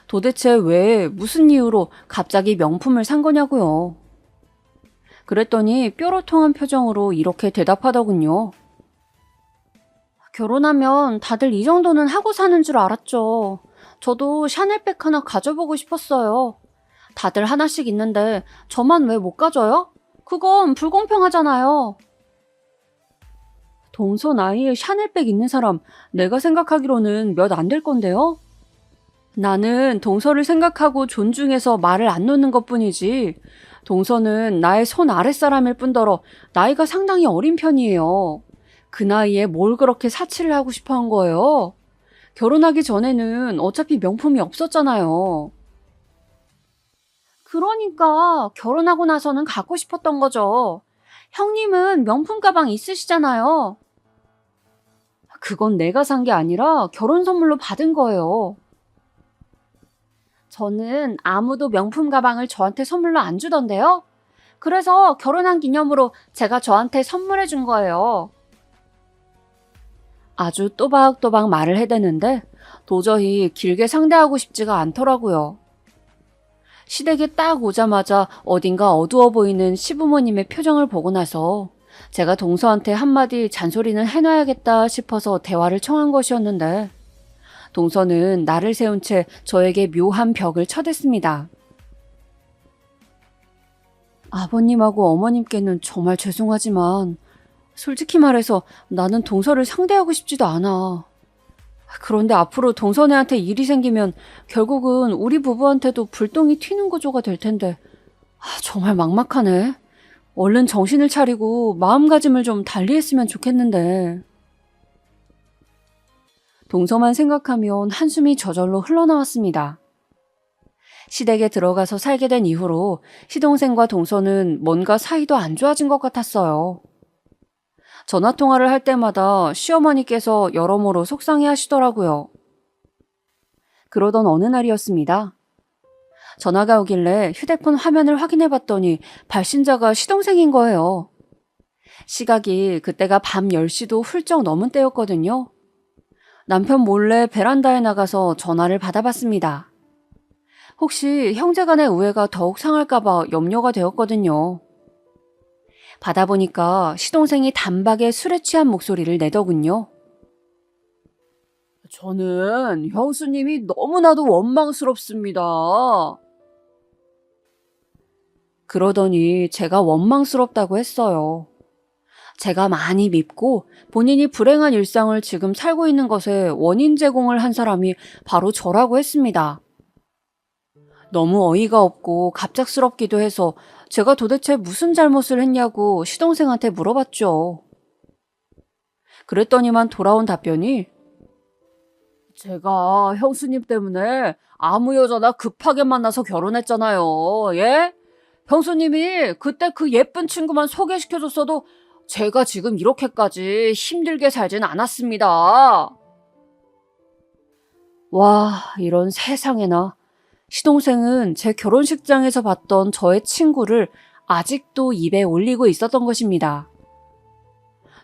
도대체 왜 무슨 이유로 갑자기 명품을 산 거냐고요. 그랬더니 뾰로통한 표정으로 이렇게 대답하더군요. 결혼하면 다들 이 정도는 하고 사는 줄 알았죠. 저도 샤넬백 하나 가져보고 싶었어요. 다들 하나씩 있는데 저만 왜 못 가져요? 그건 불공평하잖아요. 동서 나이에 샤넬백 있는 사람 내가 생각하기로는 몇 안 될 건데요? 나는 동서를 생각하고 존중해서 말을 안 놓는 것뿐이지 동서는 나의 손 아랫사람일 뿐더러 나이가 상당히 어린 편이에요. 그 나이에 뭘 그렇게 사치를 하고 싶어 한 거예요? 결혼하기 전에는 어차피 명품이 없었잖아요. 그러니까 결혼하고 나서는 갖고 싶었던 거죠. 형님은 명품 가방 있으시잖아요. 그건 내가 산 게 아니라 결혼 선물로 받은 거예요. 저는 아무도 명품 가방을 저한테 선물로 안 주던데요. 그래서 결혼한 기념으로 제가 저한테 선물해 준 거예요. 아주 또박또박 말을 해대는데 도저히 길게 상대하고 싶지가 않더라고요. 시댁에 딱 오자마자 어딘가 어두워 보이는 시부모님의 표정을 보고 나서 제가 동서한테 한마디 잔소리는 해놔야겠다 싶어서 대화를 청한 것이었는데 동서는 나를 세운 채 저에게 묘한 벽을 쳐댔습니다. 아버님하고 어머님께는 정말 죄송하지만 솔직히 말해서 나는 동서를 상대하고 싶지도 않아. 그런데 앞으로 동서네한테 일이 생기면 결국은 우리 부부한테도 불똥이 튀는 구조가 될 텐데 정말 막막하네. 얼른 정신을 차리고 마음가짐을 좀 달리했으면 좋겠는데. 동서만 생각하면 한숨이 저절로 흘러나왔습니다. 시댁에 들어가서 살게 된 이후로 시동생과 동서는 뭔가 사이도 안 좋아진 것 같았어요. 전화통화를 할 때마다 시어머니께서 여러모로 속상해 하시더라고요. 그러던 어느 날이었습니다. 전화가 오길래 휴대폰 화면을 확인해 봤더니 발신자가 시동생인 거예요. 시각이 그때가 밤 10시도 훌쩍 넘은 때였거든요. 남편 몰래 베란다에 나가서 전화를 받아봤습니다. 혹시 형제간의 우애가 더욱 상할까봐 염려가 되었거든요. 받아보니까 시동생이 단박에 술에 취한 목소리를 내더군요. 저는 형수님이 너무나도 원망스럽습니다. 그러더니 제가 원망스럽다고 했어요. 제가 많이 밉고 본인이 불행한 일상을 지금 살고 있는 것에 원인 제공을 한 사람이 바로 저라고 했습니다. 너무 어이가 없고 갑작스럽기도 해서 제가 도대체 무슨 잘못을 했냐고 시동생한테 물어봤죠. 그랬더니만 돌아온 답변이 제가 형수님 때문에 아무 여자나 급하게 만나서 결혼했잖아요. 예? 형수님이 그때 그 예쁜 친구만 소개시켜줬어도 제가 지금 이렇게까지 힘들게 살진 않았습니다. 와, 이런 세상에나. 시동생은 제 결혼식장에서 봤던 저의 친구를 아직도 입에 올리고 있었던 것입니다.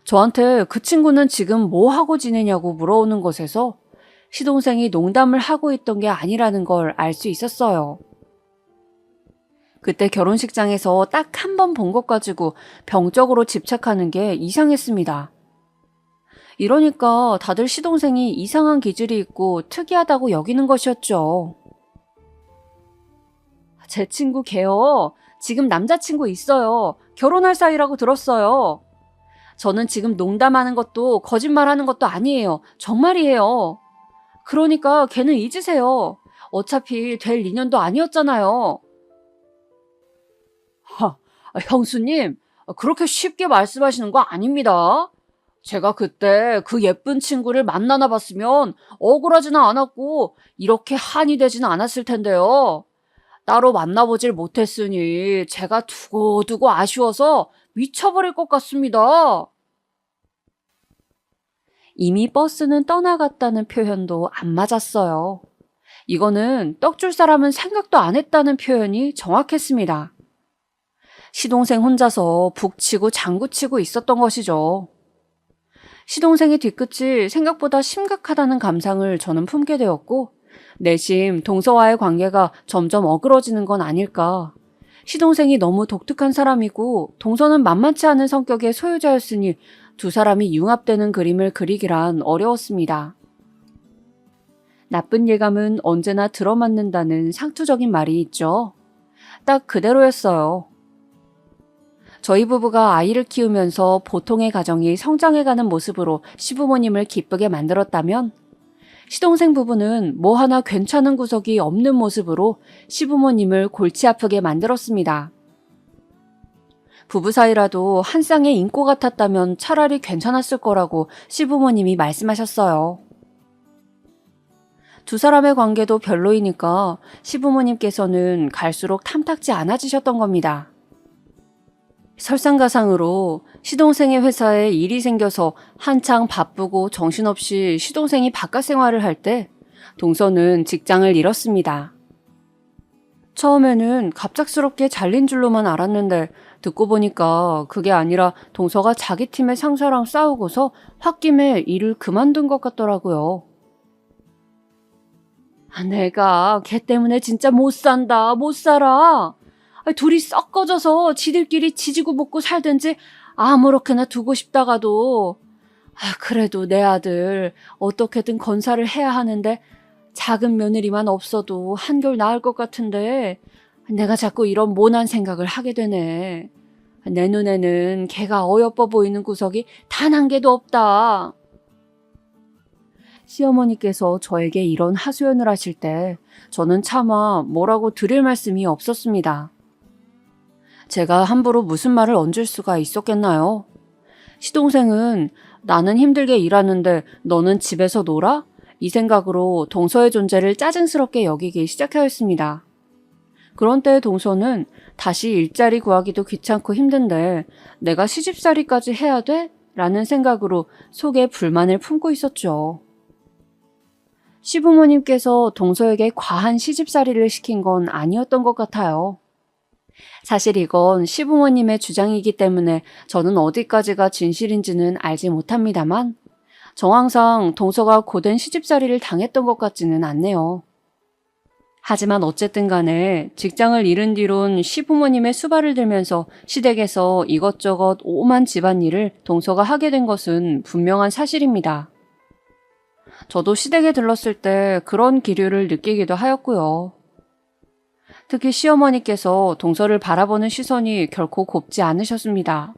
저한테 그 친구는 지금 뭐 하고 지내냐고 물어오는 것에서 시동생이 농담을 하고 있던 게 아니라는 걸 알 수 있었어요. 그때 결혼식장에서 딱 한 번 본 것 가지고 병적으로 집착하는 게 이상했습니다. 이러니까 다들 시동생이 이상한 기질이 있고 특이하다고 여기는 것이었죠. 제 친구 걔요. 지금 남자친구 있어요. 결혼할 사이라고 들었어요. 저는 지금 농담하는 것도 거짓말하는 것도 아니에요. 정말이에요. 그러니까 걔는 잊으세요. 어차피 될 인연도 아니었잖아요. 형수님, 그렇게 쉽게 말씀하시는 거 아닙니다. 제가 그때 그 예쁜 친구를 만나나 봤으면 억울하지는 않았고 이렇게 한이 되지는 않았을 텐데요. 따로 만나보질 못했으니 제가 두고두고 아쉬워서 미쳐버릴 것 같습니다. 이미 버스는 떠나갔다는 표현도 안 맞았어요. 이거는 떡줄 사람은 생각도 안 했다는 표현이 정확했습니다. 시동생 혼자서 북치고 장구치고 있었던 것이죠. 시동생의 뒤끝이 생각보다 심각하다는 감상을 저는 품게 되었고 내심 동서와의 관계가 점점 어그러지는 건 아닐까. 시동생이 너무 독특한 사람이고 동서는 만만치 않은 성격의 소유자였으니 두 사람이 융합되는 그림을 그리기란 어려웠습니다. 나쁜 예감은 언제나 들어맞는다는 상투적인 말이 있죠. 딱 그대로였어요. 저희 부부가 아이를 키우면서 보통의 가정이 성장해가는 모습으로 시부모님을 기쁘게 만들었다면 시동생 부부는 뭐 하나 괜찮은 구석이 없는 모습으로 시부모님을 골치 아프게 만들었습니다. 부부 사이라도 한 쌍의 인꼬 같았다면 차라리 괜찮았을 거라고 시부모님이 말씀하셨어요. 두 사람의 관계도 별로이니까 시부모님께서는 갈수록 탐탁지 않아지셨던 겁니다. 설상가상으로 시동생의 회사에 일이 생겨서 한창 바쁘고 정신없이 시동생이 바깥 생활을 할 때 동서는 직장을 잃었습니다. 처음에는 갑작스럽게 잘린 줄로만 알았는데 듣고 보니까 그게 아니라 동서가 자기 팀의 상사랑 싸우고서 홧김에 일을 그만둔 것 같더라고요. 내가 걔 때문에 진짜 못 산다, 못 살아. 둘이 썩어져서 지들끼리 지지고 볶고 살든지 아무렇게나 두고 싶다가도 그래도 내 아들 어떻게든 건사를 해야 하는데 작은 며느리만 없어도 한결 나을 것 같은데 내가 자꾸 이런 모난 생각을 하게 되네. 내 눈에는 걔가 어여뻐 보이는 구석이 단 한 개도 없다. 시어머니께서 저에게 이런 하소연을 하실 때 저는 차마 뭐라고 드릴 말씀이 없었습니다. 제가 함부로 무슨 말을 얹을 수가 있었겠나요? 시동생은 나는 힘들게 일하는데 너는 집에서 놀아? 이 생각으로 동서의 존재를 짜증스럽게 여기기 시작하였습니다. 그런 때의 동서는 다시 일자리 구하기도 귀찮고 힘든데 내가 시집살이까지 해야 돼? 라는 생각으로 속에 불만을 품고 있었죠. 시부모님께서 동서에게 과한 시집살이를 시킨 건 아니었던 것 같아요. 사실 이건 시부모님의 주장이기 때문에 저는 어디까지가 진실인지는 알지 못합니다만 정황상 동서가 고된 시집살이를 당했던 것 같지는 않네요. 하지만 어쨌든 간에 직장을 잃은 뒤론 시부모님의 수발을 들면서 시댁에서 이것저것 오만 집안일을 동서가 하게 된 것은 분명한 사실입니다. 저도 시댁에 들렀을 때 그런 기류를 느끼기도 하였고요. 특히 시어머니께서 동서를 바라보는 시선이 결코 곱지 않으셨습니다.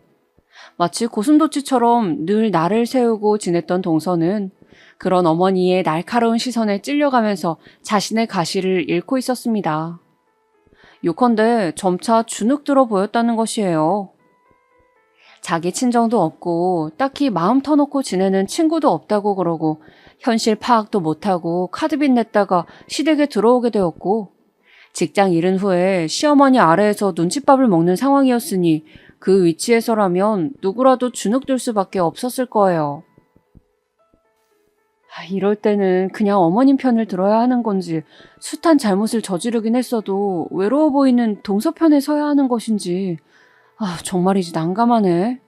마치 고슴도치처럼 늘 나를 세우고 지냈던 동서는 그런 어머니의 날카로운 시선에 찔려가면서 자신의 가시를 잃고 있었습니다. 요컨대 점차 주눅들어 보였다는 것이에요. 자기 친정도 없고 딱히 마음 터놓고 지내는 친구도 없다고 그러고 현실 파악도 못하고 카드빚 냈다가 시댁에 들어오게 되었고 직장 잃은 후에 시어머니 아래에서 눈칫밥을 먹는 상황이었으니 그 위치에서라면 누구라도 주눅들 수밖에 없었을 거예요. 이럴 때는 그냥 어머님 편을 들어야 하는 건지 숱한 잘못을 저지르긴 했어도 외로워 보이는 동서 편에 서야 하는 것인지 정말이지 난감하네.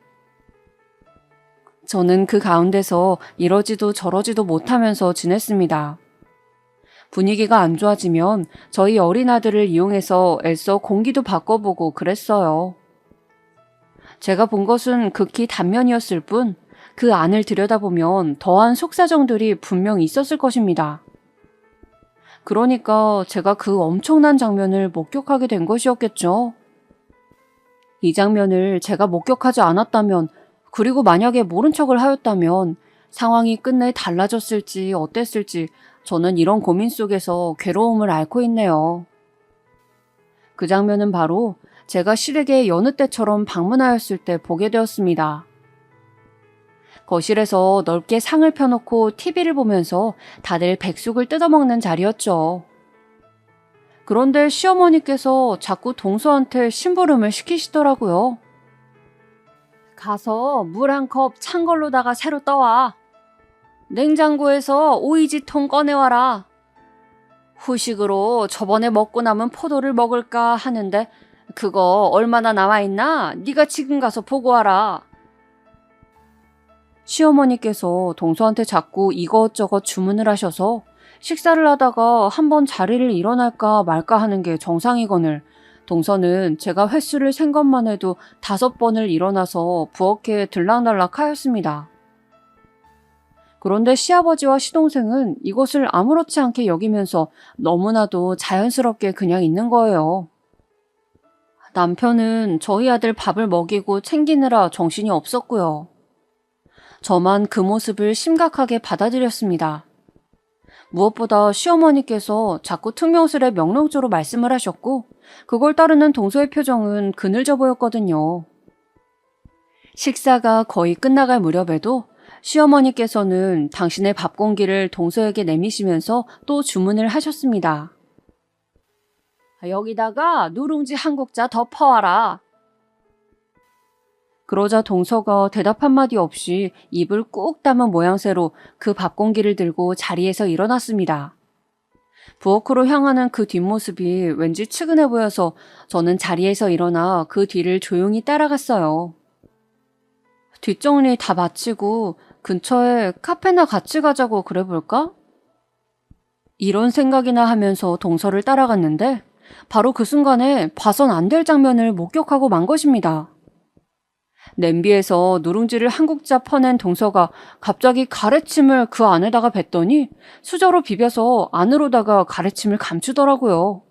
저는 그 가운데서 이러지도 저러지도 못하면서 지냈습니다. 분위기가 안 좋아지면 저희 어린 아들을 이용해서 애써 공기도 바꿔보고 그랬어요. 제가 본 것은 극히 단면이었을 뿐 그 안을 들여다보면 더한 속사정들이 분명 있었을 것입니다. 그러니까 제가 그 엄청난 장면을 목격하게 된 것이었겠죠. 이 장면을 제가 목격하지 않았다면 그리고 만약에 모른 척을 하였다면 상황이 끝내 달라졌을지 어땠을지 저는 이런 고민 속에서 괴로움을 앓고 있네요. 그 장면은 바로 제가 시댁에 여느 때처럼 방문하였을 때 보게 되었습니다. 거실에서 넓게 상을 펴놓고 TV를 보면서 다들 백숙을 뜯어먹는 자리였죠. 그런데 시어머니께서 자꾸 동서한테 심부름을 시키시더라고요. 가서 물 한 컵 찬 걸로다가 새로 떠와. 냉장고에서 오이지통 꺼내와라. 후식으로 저번에 먹고 남은 포도를 먹을까 하는데 그거 얼마나 남아있나? 네가 지금 가서 보고 와라. 시어머니께서 동서한테 자꾸 이것저것 주문을 하셔서 식사를 하다가 한번 자리를 일어날까 말까 하는 게 정상이거늘 동서는 제가 횟수를 센 것만 해도 5번을 일어나서 부엌에 들락날락 하였습니다. 그런데 시아버지와 시동생은 이것을 아무렇지 않게 여기면서 너무나도 자연스럽게 그냥 있는 거예요. 남편은 저희 아들 밥을 먹이고 챙기느라 정신이 없었고요. 저만 그 모습을 심각하게 받아들였습니다. 무엇보다 시어머니께서 자꾸 퉁명스레 명령조로 말씀을 하셨고 그걸 따르는 동서의 표정은 그늘져 보였거든요. 식사가 거의 끝나갈 무렵에도 시어머니께서는 당신의 밥 공기를 동서에게 내미시면서 또 주문을 하셨습니다. 여기다가 누룽지 한 국자 더 퍼와라. 그러자 동서가 대답 한마디 없이 입을 꾹 담은 모양새로 그 밥 공기를 들고 자리에서 일어났습니다. 부엌으로 향하는 그 뒷모습이 왠지 측은해 보여서 저는 자리에서 일어나 그 뒤를 조용히 따라갔어요. 뒷정리 다 마치고 근처에 카페나 같이 가자고 그래 볼까? 이런 생각이나 하면서 동서를 따라갔는데 바로 그 순간에 봐선 안 될 장면을 목격하고 만 것입니다. 냄비에서 누룽지를 한 국자 퍼낸 동서가 갑자기 가래침을 그 안에다가 뱉더니 수저로 비벼서 안으로다가 가래침을 감추더라고요.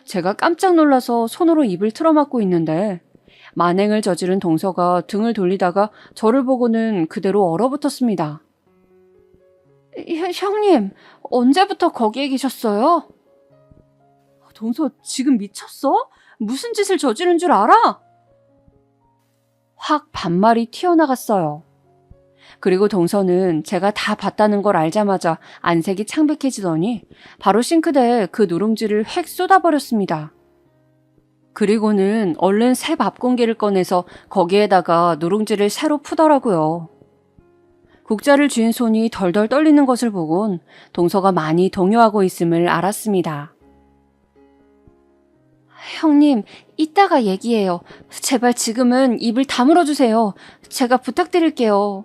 제가 깜짝 놀라서 손으로 입을 틀어막고 있는데 만행을 저지른 동서가 등을 돌리다가 저를 보고는 그대로 얼어붙었습니다. 형님, 언제부터 거기에 계셨어요? 동서 지금 미쳤어? 무슨 짓을 저지른 줄 알아? 확 반말이 튀어나갔어요. 그리고 동서는 제가 다 봤다는 걸 알자마자 안색이 창백해지더니 바로 싱크대에 그 누룽지를 획 쏟아버렸습니다. 그리고는 얼른 새 밥 공기를 꺼내서 거기에다가 누룽지를 새로 푸더라고요. 국자를 쥔 손이 덜덜 떨리는 것을 보곤 동서가 많이 동요하고 있음을 알았습니다. 형님, 이따가 얘기해요. 제발 지금은 입을 다물어주세요. 제가 부탁드릴게요.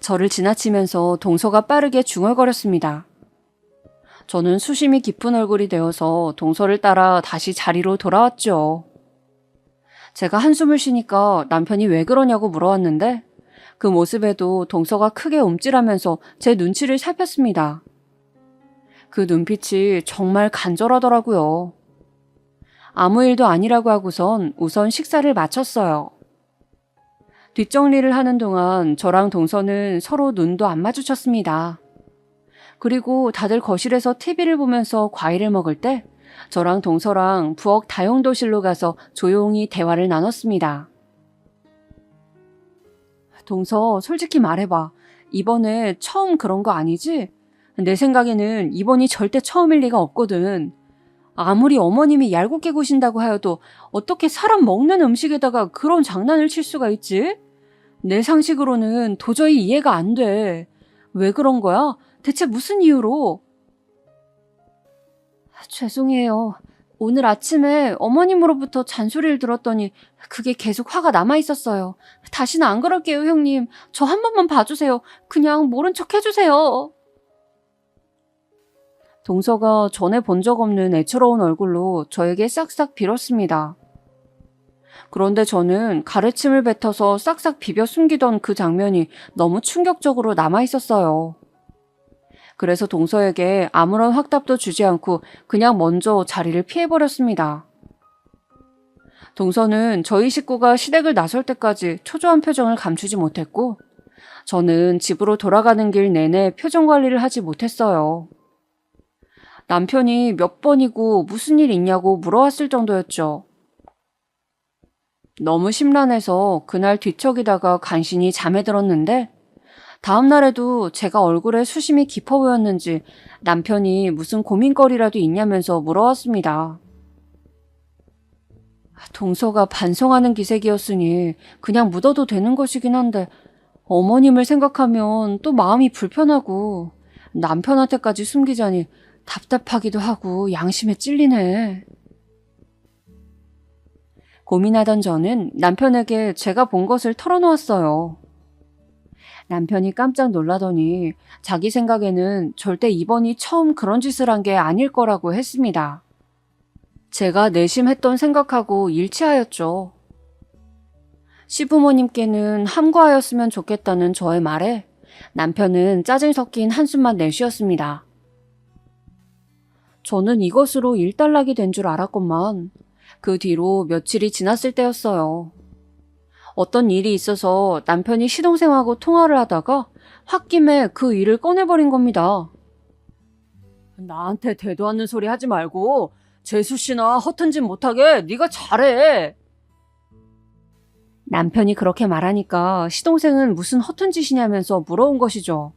저를 지나치면서 동서가 빠르게 중얼거렸습니다. 저는 수심이 깊은 얼굴이 되어서 동서를 따라 다시 자리로 돌아왔죠. 제가 한숨을 쉬니까 남편이 왜 그러냐고 물어왔는데 그 모습에도 동서가 크게 움찔하면서 제 눈치를 살폈습니다. 그 눈빛이 정말 간절하더라고요. 아무 일도 아니라고 하고선 우선 식사를 마쳤어요. 뒷정리를 하는 동안 저랑 동서는 서로 눈도 안 마주쳤습니다. 그리고 다들 거실에서 TV를 보면서 과일을 먹을 때 저랑 동서랑 부엌 다용도실로 가서 조용히 대화를 나눴습니다. 동서, 솔직히 말해봐. 이번에 처음 그런 거 아니지? 내 생각에는 이번이 절대 처음일 리가 없거든. 아무리 어머님이 얄궂게 구신다고 하여도 어떻게 사람 먹는 음식에다가 그런 장난을 칠 수가 있지? 내 상식으로는 도저히 이해가 안 돼. 왜 그런 거야? 대체 무슨 이유로? 죄송해요. 오늘 아침에 어머님으로부터 잔소리를 들었더니 그게 계속 화가 남아있었어요. 다시는 안 그럴게요, 형님. 저 한 번만 봐주세요. 그냥 모른 척 해주세요. 동서가 전에 본 적 없는 애처로운 얼굴로 저에게 싹싹 빌었습니다. 그런데 저는 가래침을 뱉어서 싹싹 비벼 숨기던 그 장면이 너무 충격적으로 남아있었어요. 그래서 동서에게 아무런 확답도 주지 않고 그냥 먼저 자리를 피해버렸습니다. 동서는 저희 식구가 시댁을 나설 때까지 초조한 표정을 감추지 못했고 저는 집으로 돌아가는 길 내내 표정 관리를 하지 못했어요. 남편이 몇 번이고 무슨 일 있냐고 물어왔을 정도였죠. 너무 심란해서 그날 뒤척이다가 간신히 잠에 들었는데 다음 날에도 제가 얼굴에 수심이 깊어 보였는지 남편이 무슨 고민거리라도 있냐면서 물어왔습니다. 동서가 반성하는 기색이었으니 그냥 묻어도 되는 것이긴 한데 어머님을 생각하면 또 마음이 불편하고 남편한테까지 숨기자니 답답하기도 하고 양심에 찔리네. 고민하던 저는 남편에게 제가 본 것을 털어놓았어요. 남편이 깜짝 놀라더니 자기 생각에는 절대 이번이 처음 그런 짓을 한 게 아닐 거라고 했습니다. 제가 내심했던 생각하고 일치하였죠. 시부모님께는 함구하였으면 좋겠다는 저의 말에 남편은 짜증 섞인 한숨만 내쉬었습니다. 저는 이것으로 일단락이 된 줄 알았건만 그 뒤로 며칠이 지났을 때였어요. 어떤 일이 있어서 남편이 시동생하고 통화를 하다가 홧김에 그 일을 꺼내버린 겁니다. 나한테 대도 않는 소리 하지 말고 재수 씨나 허튼 짓 못하게 네가 잘해. 남편이 그렇게 말하니까 시동생은 무슨 허튼 짓이냐면서 물어온 것이죠.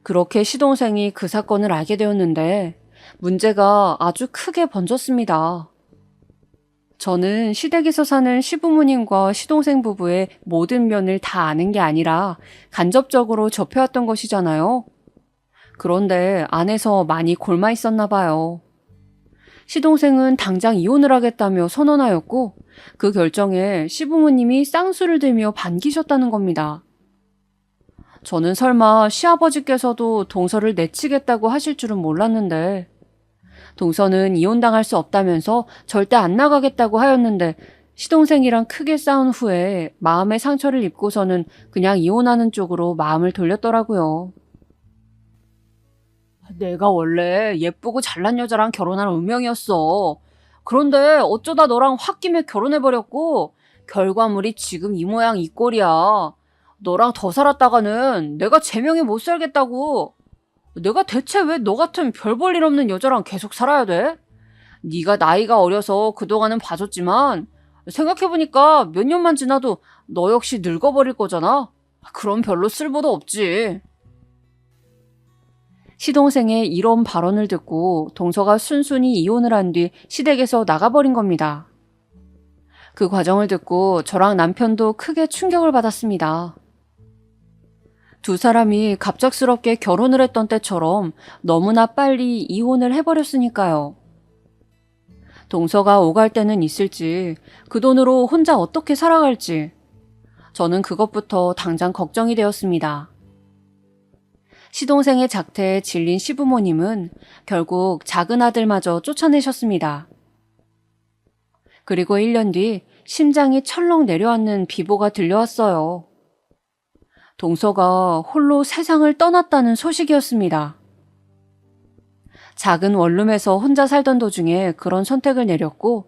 그렇게 시동생이 그 사건을 알게 되었는데 문제가 아주 크게 번졌습니다. 저는 시댁에서 사는 시부모님과 시동생 부부의 모든 면을 다 아는 게 아니라 간접적으로 접해왔던 것이잖아요. 그런데 안에서 많이 골마 있었나 봐요. 시동생은 당장 이혼을 하겠다며 선언하였고 그 결정에 시부모님이 쌍수를 들며 반기셨다는 겁니다. 저는 설마 시아버지께서도 동서를 내치겠다고 하실 줄은 몰랐는데 동서는 이혼당할 수 없다면서 절대 안 나가겠다고 하였는데 시동생이랑 크게 싸운 후에 마음의 상처를 입고서는 그냥 이혼하는 쪽으로 마음을 돌렸더라고요. 내가 원래 예쁘고 잘난 여자랑 결혼할 운명이었어. 그런데 어쩌다 너랑 홧김에 결혼해버렸고 결과물이 지금 이 모양 이 꼴이야. 너랑 더 살았다가는 내가 제명에 못 살겠다고. 내가 대체 왜 너 같은 별 볼 일 없는 여자랑 계속 살아야 돼? 네가 나이가 어려서 그동안은 봐줬지만 생각해보니까 몇 년만 지나도 너 역시 늙어버릴 거잖아. 그럼 별로 쓸모도 없지. 시동생의 이런 발언을 듣고 동서가 순순히 이혼을 한 뒤 시댁에서 나가버린 겁니다. 그 과정을 듣고 저랑 남편도 크게 충격을 받았습니다. 두 사람이 갑작스럽게 결혼을 했던 때처럼 너무나 빨리 이혼을 해버렸으니까요. 동서가 오갈 때는 있을지 그 돈으로 혼자 어떻게 살아갈지 저는 그것부터 당장 걱정이 되었습니다. 시동생의 작태에 질린 시부모님은 결국 작은 아들마저 쫓아내셨습니다. 그리고 1년 뒤 심장이 철렁 내려앉는 비보가 들려왔어요. 동서가 홀로 세상을 떠났다는 소식이었습니다. 작은 원룸에서 혼자 살던 도중에 그런 선택을 내렸고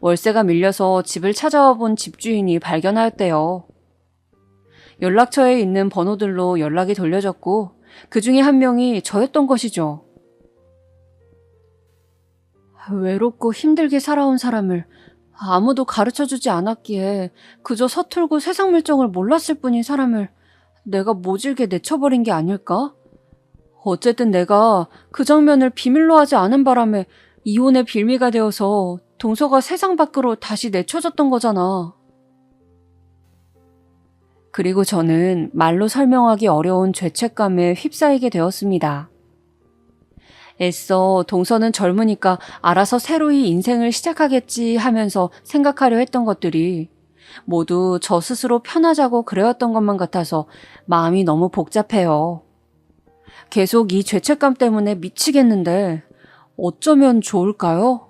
월세가 밀려서 집을 찾아와 본 집주인이 발견하였대요. 연락처에 있는 번호들로 연락이 돌려졌고 그 중에 한 명이 저였던 것이죠. 외롭고 힘들게 살아온 사람을 아무도 가르쳐주지 않았기에 그저 서툴고 세상 물정을 몰랐을 뿐인 사람을 내가 모질게 내쳐버린 게 아닐까? 어쨌든 내가 그 장면을 비밀로 하지 않은 바람에 이혼의 빌미가 되어서 동서가 세상 밖으로 다시 내쳐졌던 거잖아. 그리고 저는 말로 설명하기 어려운 죄책감에 휩싸이게 되었습니다. 애써 동서는 젊으니까 알아서 새로이 인생을 시작하겠지 하면서 생각하려 했던 것들이 모두 저 스스로 편하자고 그래왔던 것만 같아서 마음이 너무 복잡해요. 계속 이 죄책감 때문에 미치겠는데 어쩌면 좋을까요?